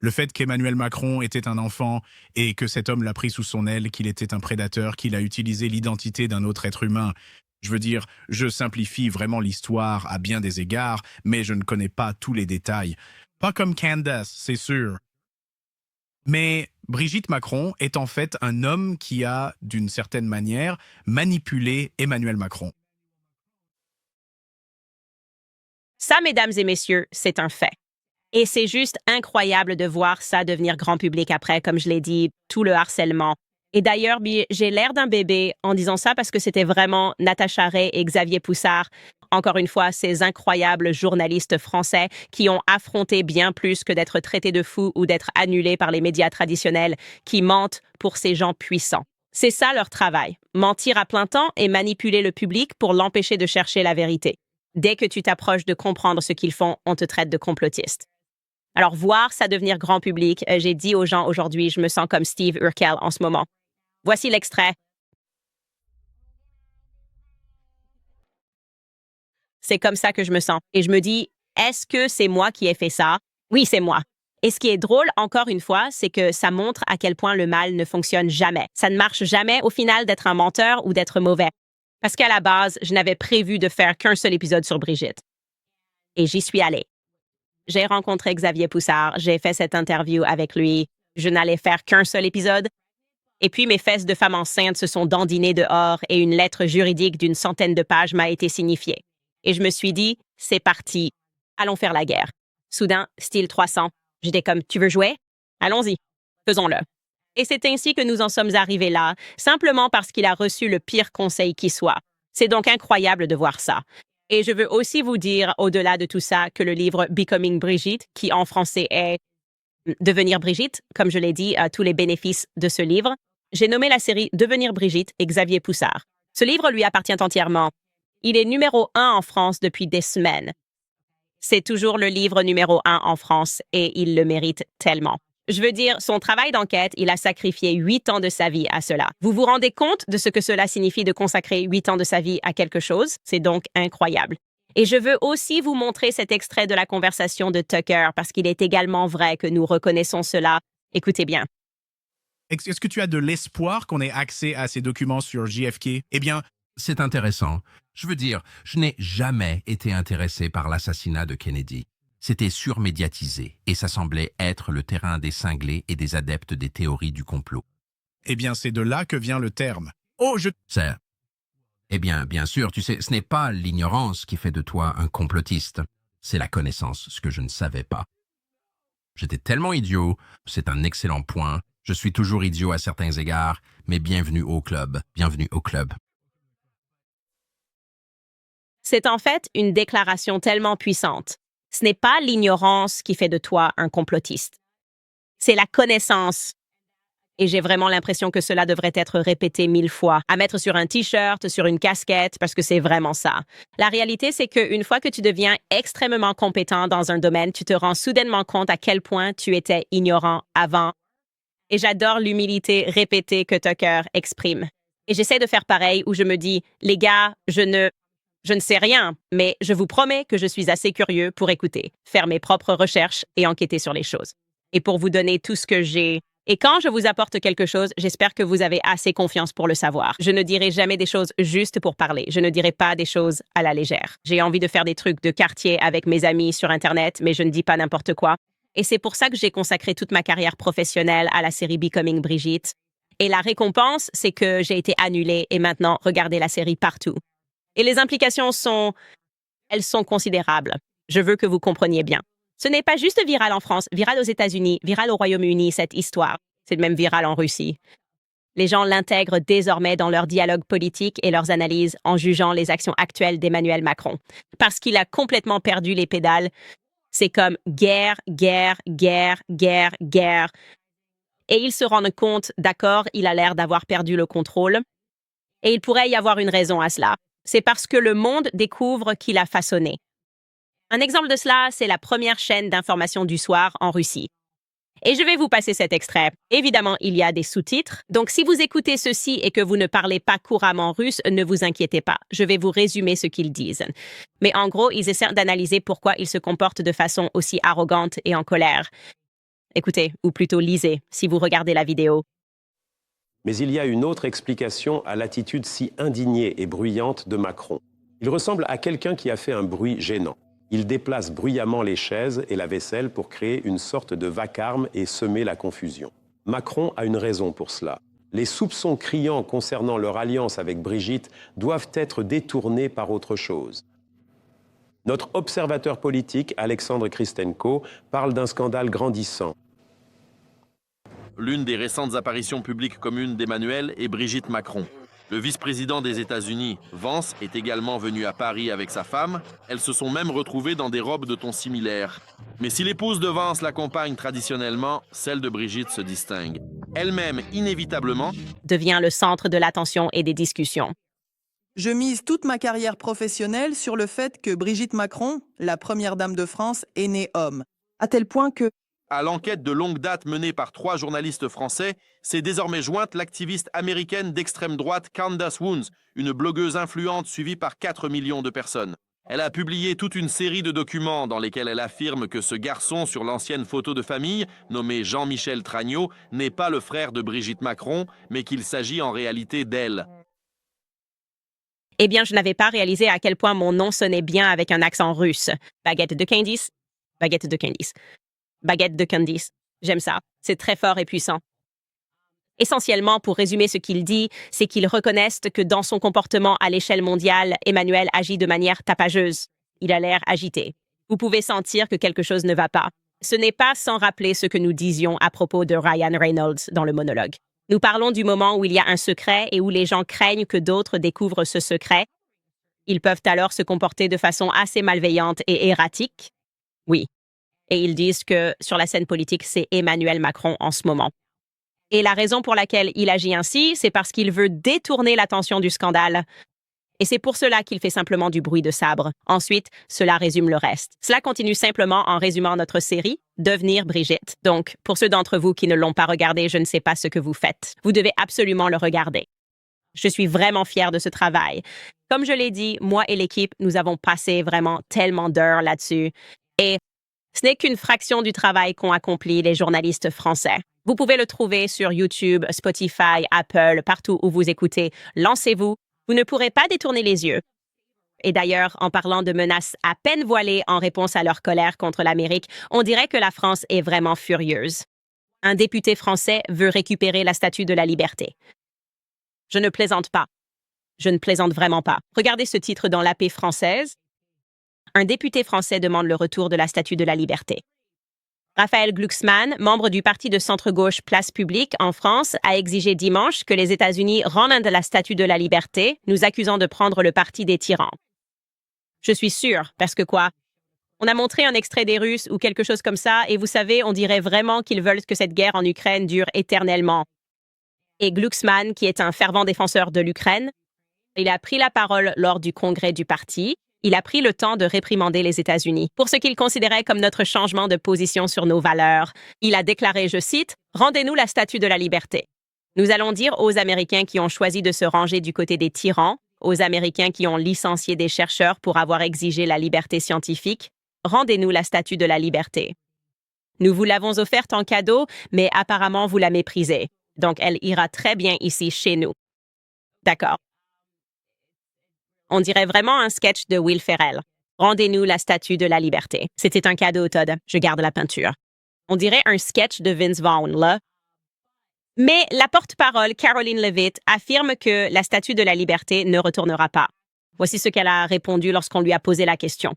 le fait qu'Emmanuel Macron était un enfant et que cet homme l'a pris sous son aile, qu'il était un prédateur, qu'il a utilisé l'identité d'un autre être humain, je veux dire, je simplifie vraiment l'histoire à bien des égards, mais je ne connais pas tous les détails. Pas comme Candace, c'est sûr. Mais Brigitte Macron est en fait un homme qui a, d'une certaine manière, manipulé Emmanuel Macron. Ça, mesdames et messieurs, c'est un fait. Et c'est juste incroyable de voir ça devenir grand public après, comme je l'ai dit, tout le harcèlement. Et d'ailleurs, j'ai l'air d'un bébé en disant ça parce que c'était vraiment Natacha Ray et Xavier Poussard, encore une fois, ces incroyables journalistes français qui ont affronté bien plus que d'être traités de fous ou d'être annulés par les médias traditionnels qui mentent pour ces gens puissants. C'est ça leur travail, mentir à plein temps et manipuler le public pour l'empêcher de chercher la vérité. Dès que tu t'approches de comprendre ce qu'ils font, on te traite de complotiste. Alors, voir ça devenir grand public, j'ai dit aux gens aujourd'hui, je me sens comme Steve Urkel en ce moment. Voici l'extrait. C'est comme ça que je me sens. Et je me dis, est-ce que c'est moi qui ai fait ça? Oui, c'est moi. Et ce qui est drôle, encore une fois, c'est que ça montre à quel point le mal ne fonctionne jamais. Ça ne marche jamais au final d'être un menteur ou d'être mauvais. Parce qu'à la base, je n'avais prévu de faire qu'un seul épisode sur Brigitte. Et j'y suis allée. J'ai rencontré Xavier Poussard, j'ai fait cette interview avec lui. Je n'allais faire qu'un seul épisode. Et puis mes fesses de femme enceinte se sont dandinées dehors et une lettre juridique d'une centaine de pages m'a été signifiée. Et je me suis dit, c'est parti, allons faire la guerre. Soudain, style 300, j'étais comme, tu veux jouer? Allons-y, faisons-le. Et c'est ainsi que nous en sommes arrivés là, simplement parce qu'il a reçu le pire conseil qui soit. C'est donc incroyable de voir ça. Et je veux aussi vous dire, au-delà de tout ça, que le livre Becoming Brigitte, qui en français est Devenir Brigitte, comme je l'ai dit, tous les bénéfices de ce livre, j'ai nommé la série Devenir Brigitte et Xavier Poussard. Ce livre lui appartient entièrement. Il est numéro 1 en France depuis des semaines. C'est toujours le livre numéro 1 en France et il le mérite tellement. Je veux dire, son travail d'enquête, il a sacrifié 8 ans de sa vie à cela. Vous vous rendez compte de ce que cela signifie de consacrer 8 ans de sa vie à quelque chose? C'est donc incroyable. Et je veux aussi vous montrer cet extrait de la conversation de Tucker parce qu'il est également vrai que nous reconnaissons cela. Écoutez bien. Est-ce que tu as de l'espoir qu'on ait accès à ces documents sur JFK? Eh bien, C'est intéressant. Je veux dire, je n'ai jamais été intéressé par l'assassinat de Kennedy. C'était surmédiatisé et ça semblait être le terrain des cinglés et des adeptes des théories du complot. c'est de là que vient le terme. Oh, C'est... Eh bien sûr, tu sais, ce n'est pas l'ignorance qui fait de toi un complotiste. C'est la connaissance, ce que je ne savais pas. J'étais tellement idiot, c'est un excellent point. Je suis toujours idiot à certains égards, mais bienvenue au club, bienvenue au club. C'est en fait une déclaration tellement puissante. Ce n'est pas l'ignorance qui fait de toi un complotiste. C'est la connaissance. Et j'ai vraiment l'impression que cela devrait être répété 1000 fois, à mettre sur un t-shirt, sur une casquette, parce que c'est vraiment ça. La réalité, c'est qu'une fois que tu deviens extrêmement compétent dans un domaine, tu te rends soudainement compte à quel point tu étais ignorant avant. Et j'adore l'humilité répétée que Tucker exprime. Et j'essaie de faire pareil où je me dis, les gars, je ne sais rien, mais je vous promets que je suis assez curieux pour écouter, faire mes propres recherches et enquêter sur les choses. Et pour vous donner tout ce que j'ai. Et quand je vous apporte quelque chose, j'espère que vous avez assez confiance pour le savoir. Je ne dirai jamais des choses juste pour parler. Je ne dirai pas des choses à la légère. J'ai envie de faire des trucs de quartier avec mes amis sur Internet, mais je ne dis pas n'importe quoi. Et c'est pour ça que j'ai consacré toute ma carrière professionnelle à la série Becoming Brigitte. Et la récompense, c'est que j'ai été annulée et maintenant, regardez la série partout. Et les implications elles sont considérables. Je veux que vous compreniez bien. Ce n'est pas juste viral en France, viral aux États-Unis, viral au Royaume-Uni, cette histoire. C'est même viral en Russie. Les gens l'intègrent désormais dans leur dialogue politique et leurs analyses en jugeant les actions actuelles d'Emmanuel Macron. Parce qu'il a complètement perdu les pédales. C'est comme guerre, guerre, guerre, guerre, guerre. Et ils se rendent compte, d'accord, il a l'air d'avoir perdu le contrôle. Et il pourrait y avoir une raison à cela. C'est parce que le monde découvre qu'il a façonné. Un exemple de cela, c'est la première chaîne d'information du soir en Russie. Et je vais vous passer cet extrait. Évidemment, il y a des sous-titres. Donc, si vous écoutez ceci et que vous ne parlez pas couramment russe, ne vous inquiétez pas. Je vais vous résumer ce qu'ils disent. Mais en gros, ils essaient d'analyser pourquoi ils se comportent de façon aussi arrogante et en colère. Écoutez, ou plutôt lisez, si vous regardez la vidéo. Mais il y a une autre explication à l'attitude si indignée et bruyante de Macron. Il ressemble à quelqu'un qui a fait un bruit gênant. Il déplace bruyamment les chaises et la vaisselle pour créer une sorte de vacarme et semer la confusion. Macron a une raison pour cela. Les soupçons criants concernant leur alliance avec Brigitte doivent être détournés par autre chose. Notre observateur politique, Alexandre Christenko, parle d'un scandale grandissant. L'une des récentes apparitions publiques communes d'Emmanuel est Brigitte Macron. Le vice-président des États-Unis, Vance, est également venu à Paris avec sa femme. Elles se sont même retrouvées dans des robes de ton similaires. Mais si l'épouse de Vance l'accompagne traditionnellement, celle de Brigitte se distingue. Elle-même, inévitablement, Devient le centre de l'attention et des discussions. Je mise toute ma carrière professionnelle sur le fait que Brigitte Macron, la première dame de France, est née homme. À tel point que... à l'enquête de longue date menée par 3 journalistes français, s'est désormais jointe l'activiste américaine d'extrême droite Candace Woons, une blogueuse influente suivie par 4 millions de personnes. Elle a publié toute une série de documents dans lesquels elle affirme que ce garçon sur l'ancienne photo de famille, nommé Jean-Michel Tragnaud, n'est pas le frère de Brigitte Macron, mais qu'il s'agit en réalité d'elle. Eh bien, je n'avais pas réalisé à quel point mon nom sonnait bien avec un accent russe. Baguette de Candice, baguette de Candice. Baguette de Candice. J'aime ça. C'est très fort et puissant. Essentiellement, pour résumer ce qu'il dit, c'est qu'il reconnaisse que dans son comportement à l'échelle mondiale, Emmanuel agit de manière tapageuse. Il a l'air agité. Vous pouvez sentir que quelque chose ne va pas. Ce n'est pas sans rappeler ce que nous disions à propos de Ryan Reynolds dans le monologue. Nous parlons du moment où il y a un secret et où les gens craignent que d'autres découvrent ce secret. Ils peuvent alors se comporter de façon assez malveillante et erratique. Oui. Et ils disent que sur la scène politique, c'est Emmanuel Macron en ce moment. Et la raison pour laquelle il agit ainsi, c'est parce qu'il veut détourner l'attention du scandale. Et c'est pour cela qu'il fait simplement du bruit de sabre. Ensuite, cela résume le reste. Cela continue simplement en résumant notre série, Devenir Brigitte. Donc, pour ceux d'entre vous qui ne l'ont pas regardé, je ne sais pas ce que vous faites. Vous devez absolument le regarder. Je suis vraiment fière de ce travail. Comme je l'ai dit, moi et l'équipe, nous avons passé vraiment tellement d'heures là-dessus. Et ce n'est qu'une fraction du travail qu'ont accompli les journalistes français. Vous pouvez le trouver sur YouTube, Spotify, Apple, partout où vous écoutez. Lancez-vous. Vous ne pourrez pas détourner les yeux. Et d'ailleurs, en parlant de menaces à peine voilées en réponse à leur colère contre l'Amérique, on dirait que la France est vraiment furieuse. Un député français veut récupérer la Statue de la Liberté. Je ne plaisante pas. Je ne plaisante vraiment pas. Regardez ce titre dans l'AP française. Un député français demande le retour de la Statue de la Liberté. Raphaël Glucksmann, membre du parti de centre-gauche Place Publique en France, a exigé dimanche que les États-Unis rendent la Statue de la Liberté, nous accusant de prendre le parti des tyrans. Je suis sûre, parce que quoi? On a montré un extrait des Russes ou quelque chose comme ça, et vous savez, on dirait vraiment qu'ils veulent que cette guerre en Ukraine dure éternellement. Et Glucksmann, qui est un fervent défenseur de l'Ukraine, il a pris la parole lors du congrès du parti. Il a pris le temps de réprimander les États-Unis pour ce qu'il considérait comme notre changement de position sur nos valeurs. Il a déclaré, je cite, « Rendez-nous la Statue de la Liberté. Nous allons dire aux Américains qui ont choisi de se ranger du côté des tyrans, aux Américains qui ont licencié des chercheurs pour avoir exigé la liberté scientifique, rendez-nous la Statue de la Liberté. Nous vous l'avons offerte en cadeau, mais apparemment vous la méprisez. Donc elle ira très bien ici chez nous. » D'accord. On dirait vraiment un sketch de Will Ferrell. Rendez-nous la Statue de la Liberté. C'était un cadeau, Todd. Je garde la peinture. On dirait un sketch de Vince Vaughn, là. Mais la porte-parole, Caroline Leavitt, affirme que la Statue de la Liberté ne retournera pas. Voici ce qu'elle a répondu lorsqu'on lui a posé la question.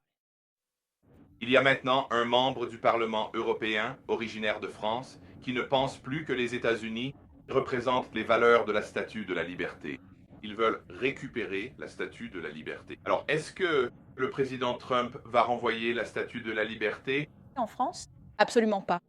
Il y a maintenant un membre du Parlement européen, originaire de France, qui ne pense plus que les États-Unis représentent les valeurs de la Statue de la Liberté. Ils veulent récupérer la Statue de la Liberté. Alors, est-ce que le président Trump va renvoyer la Statue de la Liberté? En France? Absolument pas.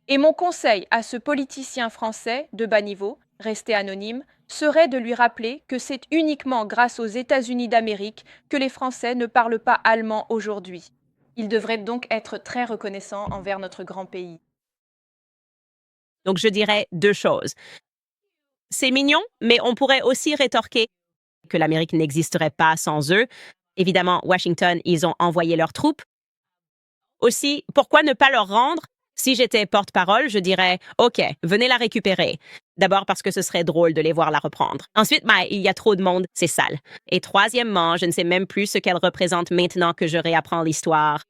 Et mon conseil à ce politicien français de bas niveau, resté anonyme, serait de lui rappeler que c'est uniquement grâce aux États-Unis d'Amérique que les Français ne parlent pas allemand aujourd'hui. Il devrait donc être très reconnaissant envers notre grand pays. Donc je dirais deux choses. C'est mignon, mais on pourrait aussi rétorquer que l'Amérique n'existerait pas sans eux. Évidemment, Washington, ils ont envoyé leurs troupes. Aussi, pourquoi ne pas leur rendre? Si j'étais porte-parole, je dirais « OK, venez la récupérer. » D'abord parce que ce serait drôle de les voir la reprendre. Ensuite, il y a trop de monde, c'est sale. Et troisièmement, je ne sais même plus ce qu'elle représente maintenant que je réapprends l'histoire.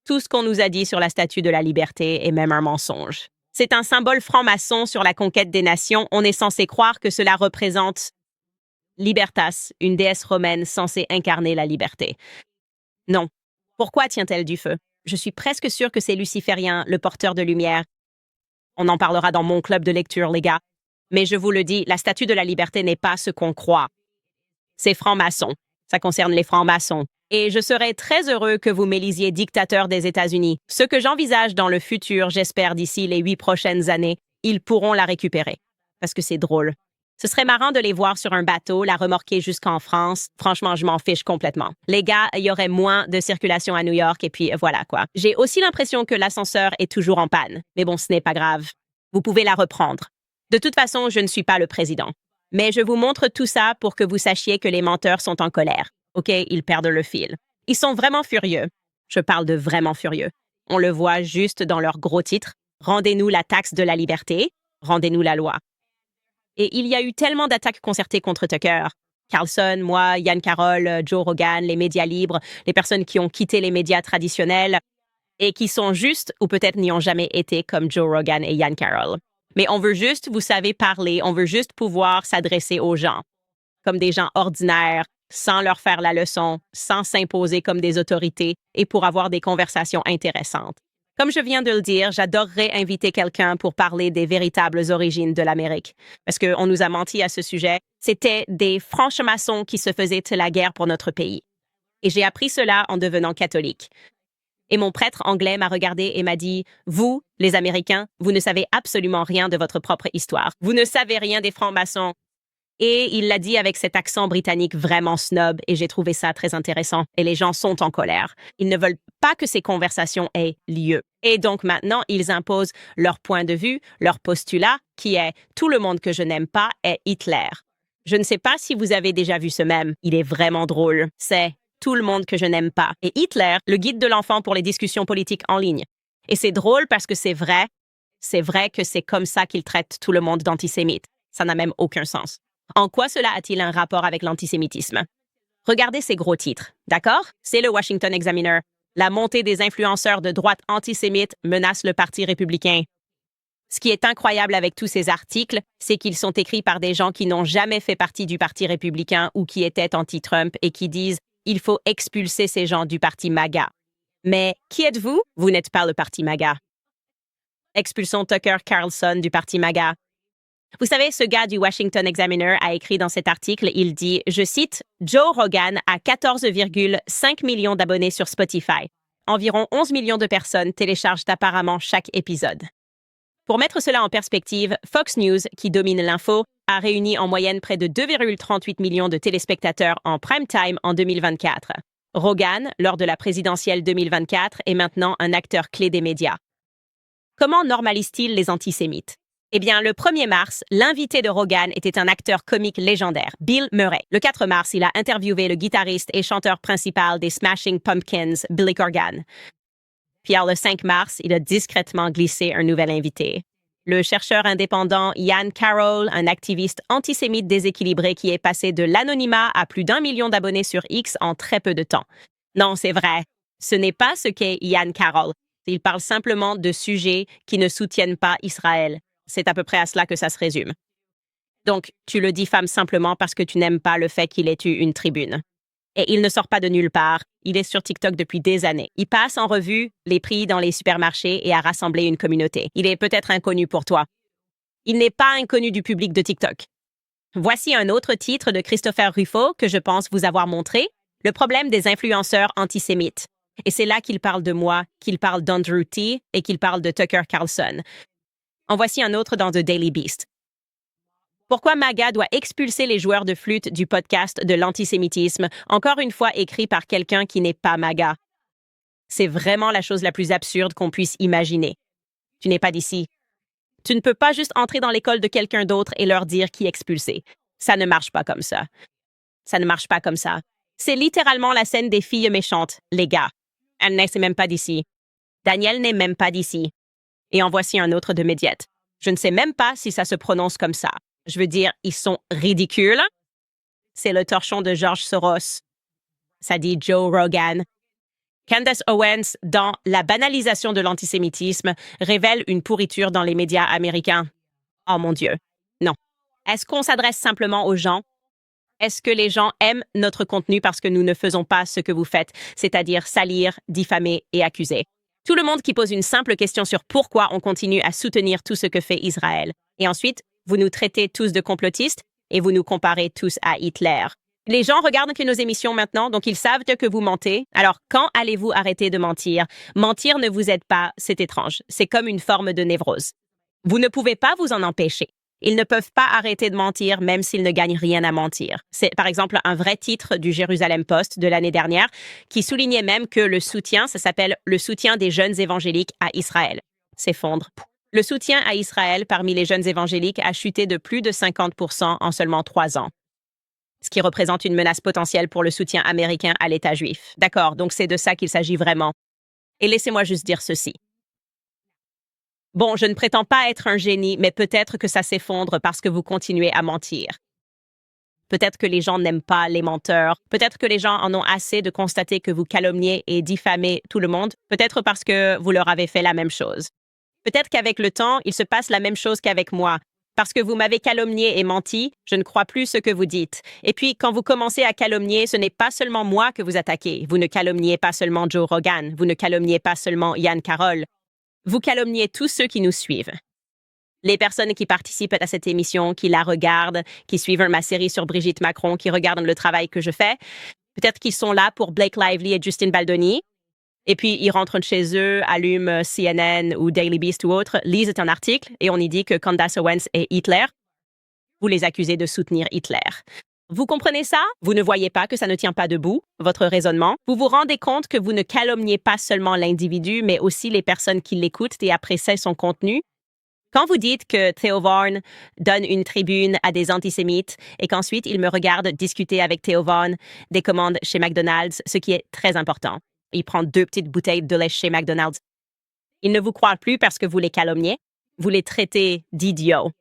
Tout ce qu'on nous a dit sur la Statue de la Liberté est même un mensonge. C'est un symbole franc-maçon sur la conquête des nations. On est censé croire que cela représente Libertas, une déesse romaine censée incarner la liberté. Non. Pourquoi tient-elle du feu? Je suis presque sûre que c'est luciférien, le porteur de lumière. On en parlera dans mon club de lecture, les gars. Mais je vous le dis, la Statue de la Liberté n'est pas ce qu'on croit. C'est franc-maçon. Ça concerne les francs-maçons. Et je serais très heureux que vous m'élisiez dictateur des États-Unis. Ce que j'envisage dans le futur, j'espère d'ici les 8 prochaines années, ils pourront la récupérer. Parce que c'est drôle. Ce serait marrant de les voir sur un bateau, la remorquer jusqu'en France. Franchement, je m'en fiche complètement. Les gars, il y aurait moins de circulation à New York et puis voilà quoi. J'ai aussi l'impression que l'ascenseur est toujours en panne. Mais bon, ce n'est pas grave. Vous pouvez la reprendre. De toute façon, je ne suis pas le président. Mais je vous montre tout ça pour que vous sachiez que les menteurs sont en colère. OK, ils perdent le fil. Ils sont vraiment furieux. Je parle de vraiment furieux. On le voit juste dans leur gros titre. Rendez-nous la taxe de la liberté. Rendez-nous la loi. Et il y a eu tellement d'attaques concertées contre Tucker. Carlson, moi, Yann Carroll, Joe Rogan, les médias libres, les personnes qui ont quitté les médias traditionnels et qui sont justes ou peut-être n'y ont jamais été comme Joe Rogan et Yann Carroll. Mais on veut juste, vous savez, parler, on veut juste pouvoir s'adresser aux gens, comme des gens ordinaires, sans leur faire la leçon, sans s'imposer comme des autorités et pour avoir des conversations intéressantes. Comme je viens de le dire, j'adorerais inviter quelqu'un pour parler des véritables origines de l'Amérique. Parce qu'on nous a menti à ce sujet. C'était des francs-maçons qui se faisaient la guerre pour notre pays. Et j'ai appris cela en devenant catholique. Et mon prêtre anglais m'a regardé et m'a dit « Vous, les Américains, vous ne savez absolument rien de votre propre histoire. Vous ne savez rien des francs-maçons. » Et il l'a dit avec cet accent britannique vraiment snob et j'ai trouvé ça très intéressant. Et les gens sont en colère. Ils ne veulent pas que ces conversations aient lieu. Et donc maintenant, ils imposent leur point de vue, leur postulat, qui est « Tout le monde que je n'aime pas est Hitler ». Je ne sais pas si vous avez déjà vu ce mème. Il est vraiment drôle. C'est « Tout le monde que je n'aime pas ». Et Hitler, le guide de l'enfant pour les discussions politiques en ligne. Et c'est drôle parce que c'est vrai. C'est vrai que c'est comme ça qu'il traite tout le monde d'antisémite. Ça n'a même aucun sens. En quoi cela a-t-il un rapport avec l'antisémitisme? Regardez ces gros titres, d'accord? C'est le Washington Examiner. La montée des influenceurs de droite antisémites menace le Parti républicain. Ce qui est incroyable avec tous ces articles, c'est qu'ils sont écrits par des gens qui n'ont jamais fait partie du Parti républicain ou qui étaient anti-Trump et qui disent « Il faut expulser ces gens du Parti MAGA ». Mais qui êtes-vous? Vous n'êtes pas le Parti MAGA. Expulsons Tucker Carlson du Parti MAGA. Vous savez, ce gars du Washington Examiner a écrit dans cet article, il dit, je cite, « Joe Rogan a 14,5 millions d'abonnés sur Spotify. Environ 11 millions de personnes téléchargent apparemment chaque épisode. » Pour mettre cela en perspective, Fox News, qui domine l'info, a réuni en moyenne près de 2,38 millions de téléspectateurs en prime time en 2024. Rogan, lors de la présidentielle 2024, est maintenant un acteur clé des médias. Comment normalise-t-il les antisémites? Eh bien, le 1er mars, l'invité de Rogan était un acteur comique légendaire, Bill Murray. Le 4 mars, il a interviewé le guitariste et chanteur principal des Smashing Pumpkins, Billy Corgan. Puis, le 5 mars, il a discrètement glissé un nouvel invité. Le chercheur indépendant Ian Carroll, un activiste antisémite déséquilibré qui est passé de l'anonymat à plus d'1 million d'abonnés sur X en très peu de temps. Non, c'est vrai. Ce n'est pas ce qu'est Ian Carroll. Il parle simplement de sujets qui ne soutiennent pas Israël. C'est à peu près à cela que ça se résume. Donc, tu le diffames simplement parce que tu n'aimes pas le fait qu'il ait eu une tribune. Et il ne sort pas de nulle part. Il est sur TikTok depuis des années. Il passe en revue les prix dans les supermarchés et a rassemblé une communauté. Il est peut-être inconnu pour toi. Il n'est pas inconnu du public de TikTok. Voici un autre titre de Christopher Rufo que je pense vous avoir montré, le problème des influenceurs antisémites. Et c'est là qu'il parle de moi, qu'il parle d'Andrew T. et qu'il parle de Tucker Carlson. En voici un autre dans The Daily Beast. Pourquoi MAGA doit expulser les joueurs de flûte du podcast de l'antisémitisme, encore une fois écrit par quelqu'un qui n'est pas MAGA? C'est vraiment la chose la plus absurde qu'on puisse imaginer. Tu n'es pas d'ici. Tu ne peux pas juste entrer dans l'école de quelqu'un d'autre et leur dire qui expulser. Ça ne marche pas comme ça. Ça ne marche pas comme ça. C'est littéralement la scène des filles méchantes, les gars. Elle n'est même pas d'ici. Daniel n'est même pas d'ici. Et en voici un autre de Mediette. Je ne sais même pas si ça se prononce comme ça. Je veux dire, ils sont ridicules. C'est le torchon de George Soros. Ça dit Joe Rogan. Candace Owens, dans La banalisation de l'antisémitisme, révèle une pourriture dans les médias américains. Oh mon Dieu. Non. Est-ce qu'on s'adresse simplement aux gens? Est-ce que les gens aiment notre contenu parce que nous ne faisons pas ce que vous faites, c'est-à-dire salir, diffamer et accuser? Tout le monde qui pose une simple question sur pourquoi on continue à soutenir tout ce que fait Israël. Et ensuite, vous nous traitez tous de complotistes et vous nous comparez tous à Hitler. Les gens regardent que nos émissions maintenant, donc ils savent que vous mentez. Alors, quand allez-vous arrêter de mentir? Mentir ne vous aide pas, c'est étrange. C'est comme une forme de névrose. Vous ne pouvez pas vous en empêcher. Ils ne peuvent pas arrêter de mentir, même s'ils ne gagnent rien à mentir. C'est, par exemple, un vrai titre du Jérusalem Post de l'année dernière qui soulignait même que le soutien, ça s'appelle le soutien des jeunes évangéliques à Israël, s'effondre. Le soutien à Israël parmi les jeunes évangéliques a chuté de plus de 50% en seulement 3 ans, ce qui représente une menace potentielle pour le soutien américain à l'État juif. D'accord, donc c'est de ça qu'il s'agit vraiment. Et laissez-moi juste dire ceci. Bon, je ne prétends pas être un génie, mais peut-être que ça s'effondre parce que vous continuez à mentir. Peut-être que les gens n'aiment pas les menteurs. Peut-être que les gens en ont assez de constater que vous calomniez et diffamez tout le monde. Peut-être parce que vous leur avez fait la même chose. Peut-être qu'avec le temps, il se passe la même chose qu'avec moi. Parce que vous m'avez calomnié et menti, je ne crois plus ce que vous dites. Et puis, quand vous commencez à calomnier, ce n'est pas seulement moi que vous attaquez. Vous ne calomniez pas seulement Joe Rogan. Vous ne calomniez pas seulement Yann Carroll. Vous calomniez tous ceux qui nous suivent. Les personnes qui participent à cette émission, qui la regardent, qui suivent ma série sur Brigitte Macron, qui regardent le travail que je fais, peut-être qu'ils sont là pour Blake Lively et Justin Baldoni. Et puis, ils rentrent chez eux, allument CNN ou Daily Beast ou autre, lisent un article et on y dit que Candace Owens est Hitler. Vous les accusez de soutenir Hitler. Vous comprenez ça? Vous ne voyez pas que ça ne tient pas debout, votre raisonnement? Vous vous rendez compte que vous ne calomniez pas seulement l'individu, mais aussi les personnes qui l'écoutent et apprécient son contenu? Quand vous dites que Theo Von donne une tribune à des antisémites et qu'ensuite il me regarde discuter avec Theo Von des commandes chez McDonald's, ce qui est très important. Il prend 2 petites bouteilles de lait chez McDonald's. Ils ne vous croient plus parce que vous les calomniez. Vous les traitez d'idiots.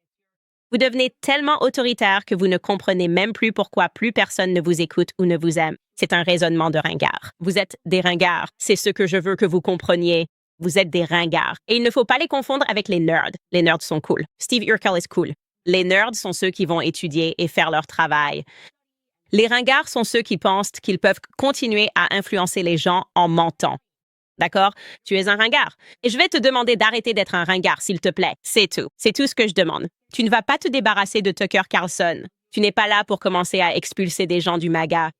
Vous devenez tellement autoritaire que vous ne comprenez même plus pourquoi plus personne ne vous écoute ou ne vous aime. C'est un raisonnement de ringard. Vous êtes des ringards. C'est ce que je veux que vous compreniez. Vous êtes des ringards. Et il ne faut pas les confondre avec les nerds. Les nerds sont cool. Steve Urkel est cool. Les nerds sont ceux qui vont étudier et faire leur travail. Les ringards sont ceux qui pensent qu'ils peuvent continuer à influencer les gens en mentant. D'accord? Tu es un ringard. Et je vais te demander d'arrêter d'être un ringard, s'il te plaît. C'est tout. C'est tout ce que je demande. Tu ne vas pas te débarrasser de Tucker Carlson. Tu n'es pas là pour commencer à expulser des gens du MAGA.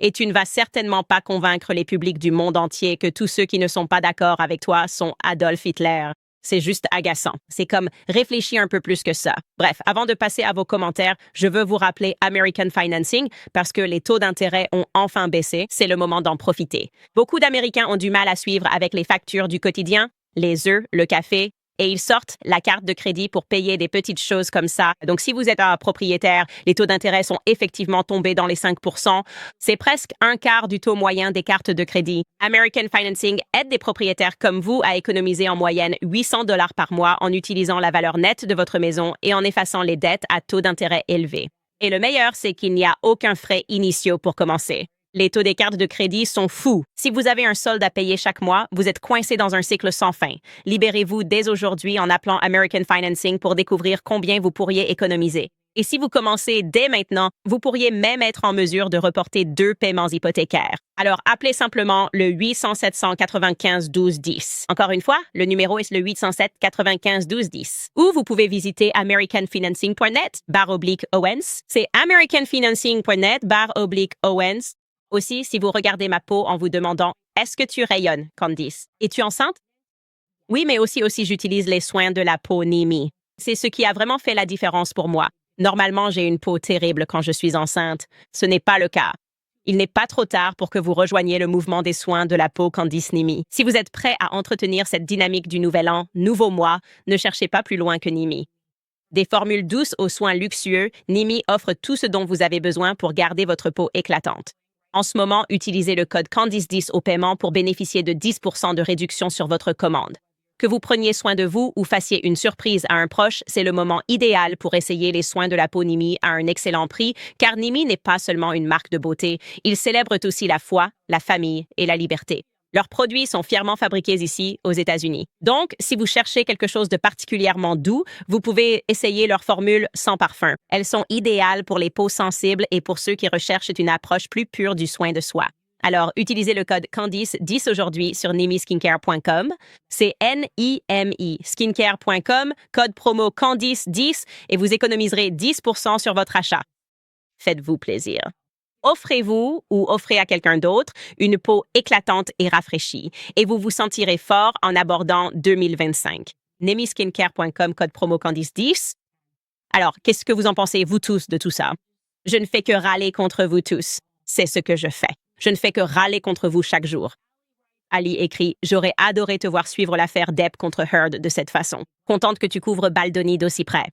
Et tu ne vas certainement pas convaincre les publics du monde entier que tous ceux qui ne sont pas d'accord avec toi sont Adolf Hitler. C'est juste agaçant. C'est comme réfléchis un peu plus que ça. Bref, avant de passer à vos commentaires, je veux vous rappeler American Financing parce que les taux d'intérêt ont enfin baissé. C'est le moment d'en profiter. Beaucoup d'Américains ont du mal à suivre avec les factures du quotidien, les œufs, le café, et ils sortent la carte de crédit pour payer des petites choses comme ça. Donc, si vous êtes un propriétaire, les taux d'intérêt sont effectivement tombés dans les 5%. C'est presque un quart du taux moyen des cartes de crédit. American Financing aide des propriétaires comme vous à économiser en moyenne $800 par mois en utilisant la valeur nette de votre maison et en effaçant les dettes à taux d'intérêt élevés. Et le meilleur, c'est qu'il n'y a aucun frais initiaux pour commencer. Les taux des cartes de crédit sont fous. Si vous avez un solde à payer chaque mois, vous êtes coincé dans un cycle sans fin. Libérez-vous dès aujourd'hui en appelant American Financing pour découvrir combien vous pourriez économiser. Et si vous commencez dès maintenant, vous pourriez même être en mesure de reporter 2 paiements hypothécaires. Alors, appelez simplement le 800-795-1210. Encore une fois, le numéro est le 807-95-1210. Ou vous pouvez visiter americanfinancing.net/Owens. C'est americanfinancing.net/Owens. Aussi, si vous regardez ma peau en vous demandant « Est-ce que tu rayonnes, Candice? Es-tu enceinte? » Oui, mais aussi j'utilise les soins de la peau Nimi. C'est ce qui a vraiment fait la différence pour moi. Normalement, j'ai une peau terrible quand je suis enceinte. Ce n'est pas le cas. Il n'est pas trop tard pour que vous rejoigniez le mouvement des soins de la peau Candice Nimi. Si vous êtes prêt à entretenir cette dynamique du nouvel an, nouveau mois, ne cherchez pas plus loin que Nimi. Des formules douces aux soins luxueux, Nimi offre tout ce dont vous avez besoin pour garder votre peau éclatante. En ce moment, utilisez le code Candice10 au paiement pour bénéficier de 10% de réduction sur votre commande. Que vous preniez soin de vous ou fassiez une surprise à un proche, c'est le moment idéal pour essayer les soins de la peau Nimi à un excellent prix, car Nimi n'est pas seulement une marque de beauté, ils célèbrent aussi la foi, la famille et la liberté. Leurs produits sont fièrement fabriqués ici, aux États-Unis. Donc, si vous cherchez quelque chose de particulièrement doux, vous pouvez essayer leurs formules sans parfum. Elles sont idéales pour les peaux sensibles et pour ceux qui recherchent une approche plus pure du soin de soi. Alors, utilisez le code Candice10 aujourd'hui sur nimiskincare.com. C'est N-I-M-I, skincare.com, code promo Candice10 et vous économiserez 10% sur votre achat. Faites-vous plaisir. Offrez-vous ou offrez à quelqu'un d'autre une peau éclatante et rafraîchie et vous vous sentirez fort en abordant 2025. nemiskincare.com, code promo Candice10. Alors, qu'est-ce que vous en pensez, vous tous, de tout ça? Je ne fais que râler contre vous tous. C'est ce que je fais. Je ne fais que râler contre vous chaque jour. Ali écrit « J'aurais adoré te voir suivre l'affaire Depp contre Heard de cette façon. Contente que tu couvres Baldoni d'aussi près. »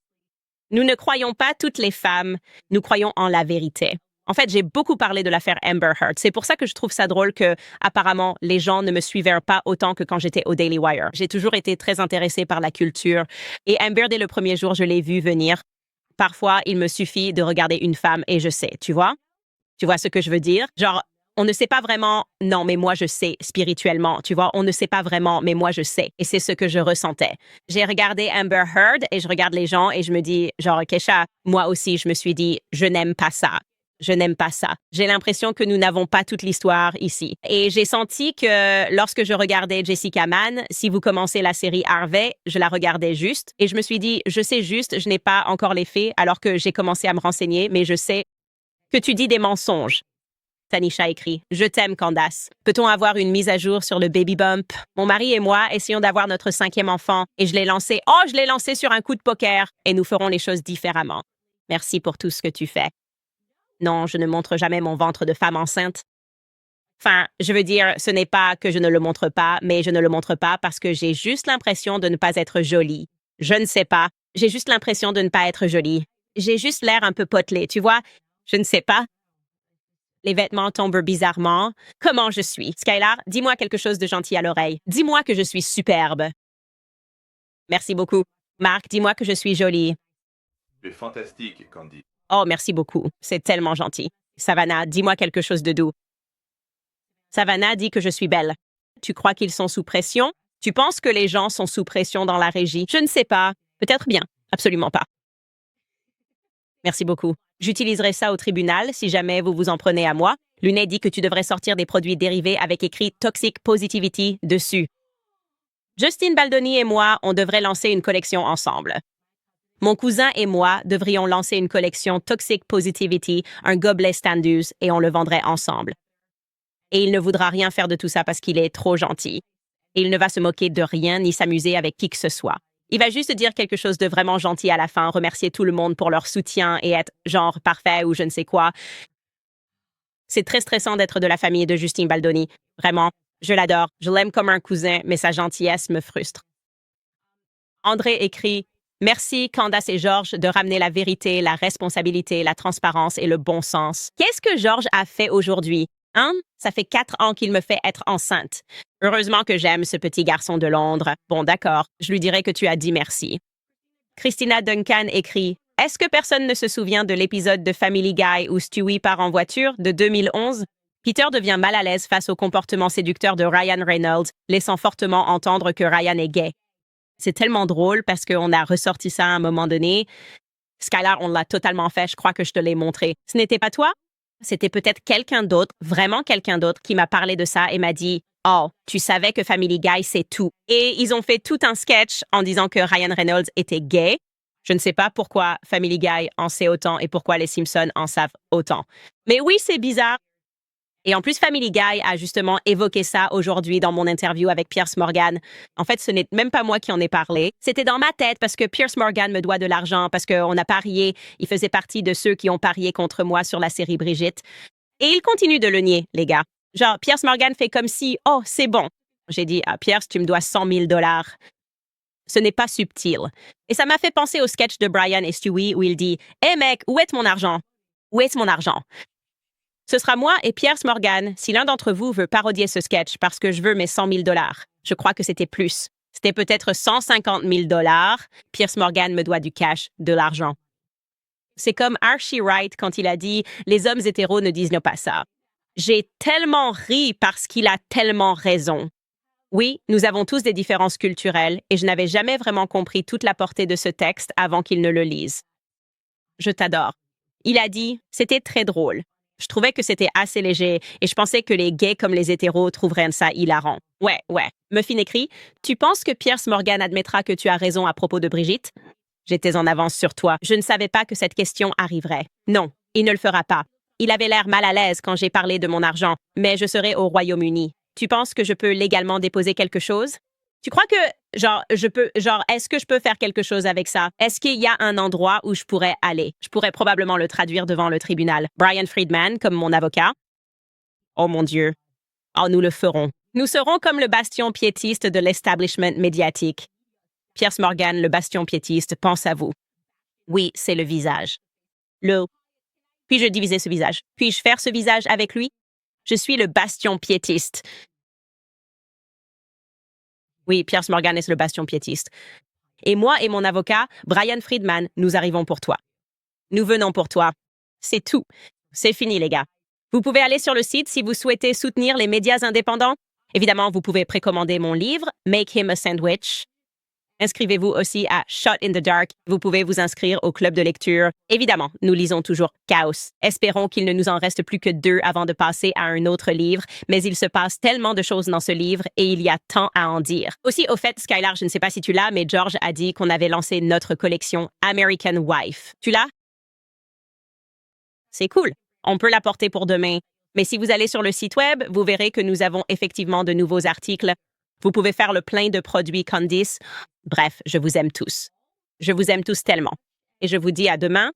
Nous ne croyons pas toutes les femmes, nous croyons en la vérité. En fait, j'ai beaucoup parlé de l'affaire Amber Heard. C'est pour ça que je trouve ça drôle que, apparemment, les gens ne me suivaient pas autant que quand j'étais au Daily Wire. J'ai toujours été très intéressée par la culture. Et Amber, dès le premier jour, je l'ai vu venir. Parfois, il me suffit de regarder une femme et je sais, tu vois? Tu vois ce que je veux dire? Genre, On ne sait pas vraiment, non, mais moi je sais, spirituellement, tu vois, on ne sait pas vraiment, mais moi je sais. Et c'est ce que je ressentais. J'ai regardé Amber Heard et je regarde les gens et je me dis, genre, Kesha, moi aussi, je me suis dit, je n'aime pas ça. Je n'aime pas ça. J'ai l'impression que nous n'avons pas toute l'histoire ici. Et j'ai senti que lorsque je regardais Jessica Mann, si vous commencez la série Harvey, je la regardais juste. Et je me suis dit, je sais juste, je n'ai pas encore les faits alors que j'ai commencé à me renseigner, mais je sais que tu dis des mensonges. Tanisha écrit « Je t'aime, Candace. Peut-on avoir une mise à jour sur le baby bump? Mon mari et moi essayons d'avoir notre 5e enfant et je l'ai lancé sur un coup de poker et nous ferons les choses différemment. Merci pour tout ce que tu fais. Non, je ne montre jamais mon ventre de femme enceinte. Enfin, je veux dire, ce n'est pas que je ne le montre pas, mais je ne le montre pas parce que j'ai juste l'impression de ne pas être jolie. Je ne sais pas. J'ai juste l'impression de ne pas être jolie. J'ai juste l'air un peu potelé, tu vois? Je ne sais pas. Les vêtements tombent bizarrement. Comment je suis? Skylar, dis-moi quelque chose de gentil à l'oreille. Dis-moi que je suis superbe. Merci beaucoup. Marc, dis-moi que je suis jolie. Tu es fantastique, Candy. Oh, merci beaucoup. C'est tellement gentil. Savannah, dis-moi quelque chose de doux. Savannah dit que je suis belle. Tu crois qu'ils sont sous pression? Tu penses que les gens sont sous pression dans la régie? Je ne sais pas. Peut-être bien. Absolument pas. Merci beaucoup. J'utiliserai ça au tribunal si jamais vous vous en prenez à moi. Lunet dit que tu devrais sortir des produits dérivés avec écrit Toxic Positivity dessus. Justine Baldoni et moi, on devrait lancer une collection ensemble. Mon cousin et moi devrions lancer une collection Toxic Positivity, un gobelet Standus, et on le vendrait ensemble. Et il ne voudra rien faire de tout ça parce qu'il est trop gentil. Et il ne va se moquer de rien ni s'amuser avec qui que ce soit. Il va juste dire quelque chose de vraiment gentil à la fin, remercier tout le monde pour leur soutien et être genre parfait ou je ne sais quoi. C'est très stressant d'être de la famille de Justine Baldoni. Vraiment, je l'adore. Je l'aime comme un cousin, mais sa gentillesse me frustre. André écrit « Merci Candace et Georges de ramener la vérité, la responsabilité, la transparence et le bon sens. Qu'est-ce que Georges a fait aujourd'hui? Hein? Ça fait 4 ans qu'il me fait être enceinte. Heureusement que j'aime ce petit garçon de Londres. Bon, d'accord, je lui dirai que tu as dit merci. » Christina Duncan écrit « Est-ce que personne ne se souvient de l'épisode de Family Guy où Stewie part en voiture de 2011? Peter devient mal à l'aise face au comportement séducteur de Ryan Reynolds, laissant fortement entendre que Ryan est gay. C'est tellement drôle parce qu'on a ressorti ça à un moment donné. Skylar, on l'a totalement fait, je crois que je te l'ai montré. Ce n'était pas toi? C'était peut-être quelqu'un d'autre, vraiment quelqu'un d'autre, qui m'a parlé de ça et m'a dit « Oh, tu savais que Family Guy, c'est tout. » Et ils ont fait tout un sketch en disant que Ryan Reynolds était gay. Je ne sais pas pourquoi Family Guy en sait autant et pourquoi les Simpsons en savent autant. Mais oui, c'est bizarre. Et en plus, Family Guy a justement évoqué ça aujourd'hui dans mon interview avec Piers Morgan. En fait, ce n'est même pas moi qui en ai parlé. C'était dans ma tête parce que Piers Morgan me doit de l'argent, parce qu'on a parié. Il faisait partie de ceux qui ont parié contre moi sur la série Brigitte. Et il continue de le nier, les gars. Genre, Piers Morgan fait comme si, oh, c'est bon. J'ai dit, ah, Piers, tu me dois 100 000 $. Ce n'est pas subtil. Et ça m'a fait penser au sketch de Brian et Stewie où il dit, hé mec, où est mon argent? Où est mon argent? Ce sera moi et Piers Morgan si l'un d'entre vous veut parodier ce sketch parce que je veux mes 100 000 $. Je crois que c'était plus. C'était peut-être 150 000 $. Piers Morgan me doit du cash, de l'argent. C'est comme Archie Wright quand il a dit « Les hommes hétéros ne disent pas ça ». J'ai tellement ri parce qu'il a tellement raison. Oui, nous avons tous des différences culturelles et je n'avais jamais vraiment compris toute la portée de ce texte avant qu'il ne le lise. Je t'adore. Il a dit « C'était très drôle ». Je trouvais que c'était assez léger et je pensais que les gays comme les hétéros trouveraient ça hilarant. Ouais. Muffin écrit « Tu penses que Piers Morgan admettra que tu as raison à propos de Brigitte? » J'étais en avance sur toi. Je ne savais pas que cette question arriverait. Non, il ne le fera pas. Il avait l'air mal à l'aise quand j'ai parlé de mon argent, mais je serai au Royaume-Uni. Tu penses que je peux légalement déposer quelque chose? Tu crois que, est-ce que je peux faire quelque chose avec ça? Est-ce qu'il y a un endroit où je pourrais aller? Je pourrais probablement le traduire devant le tribunal. Brian Friedman, comme mon avocat? Oh mon Dieu. Oh, nous le ferons. Nous serons comme le bastion piétiste de l'establishment médiatique. Piers Morgan, le bastion piétiste, pense à vous. Oui, c'est le visage. Puis-je diviser ce visage? Puis-je faire ce visage avec lui? Je suis le bastion piétiste. Oui, Piers Morgan est le bastion piétiste. Et moi et mon avocat, Brian Friedman, nous arrivons pour toi. Nous venons pour toi. C'est tout. C'est fini, les gars. Vous pouvez aller sur le site si vous souhaitez soutenir les médias indépendants. Évidemment, vous pouvez précommander mon livre, Make Him a Sandwich. Inscrivez-vous aussi à Shot in the Dark. Vous pouvez vous inscrire au club de lecture. Évidemment, nous lisons toujours Chaos. Espérons qu'il ne nous en reste plus que 2 avant de passer à un autre livre, mais il se passe tellement de choses dans ce livre et il y a tant à en dire. Aussi, au fait, Skylar, je ne sais pas si tu l'as, mais George a dit qu'on avait lancé notre collection American Wife. Tu l'as? C'est cool. On peut la porter pour demain. Mais si vous allez sur le site web, vous verrez que nous avons effectivement de nouveaux articles. Vous pouvez faire le plein de produits Candice. Bref, je vous aime tous. Je vous aime tous tellement. Et je vous dis à demain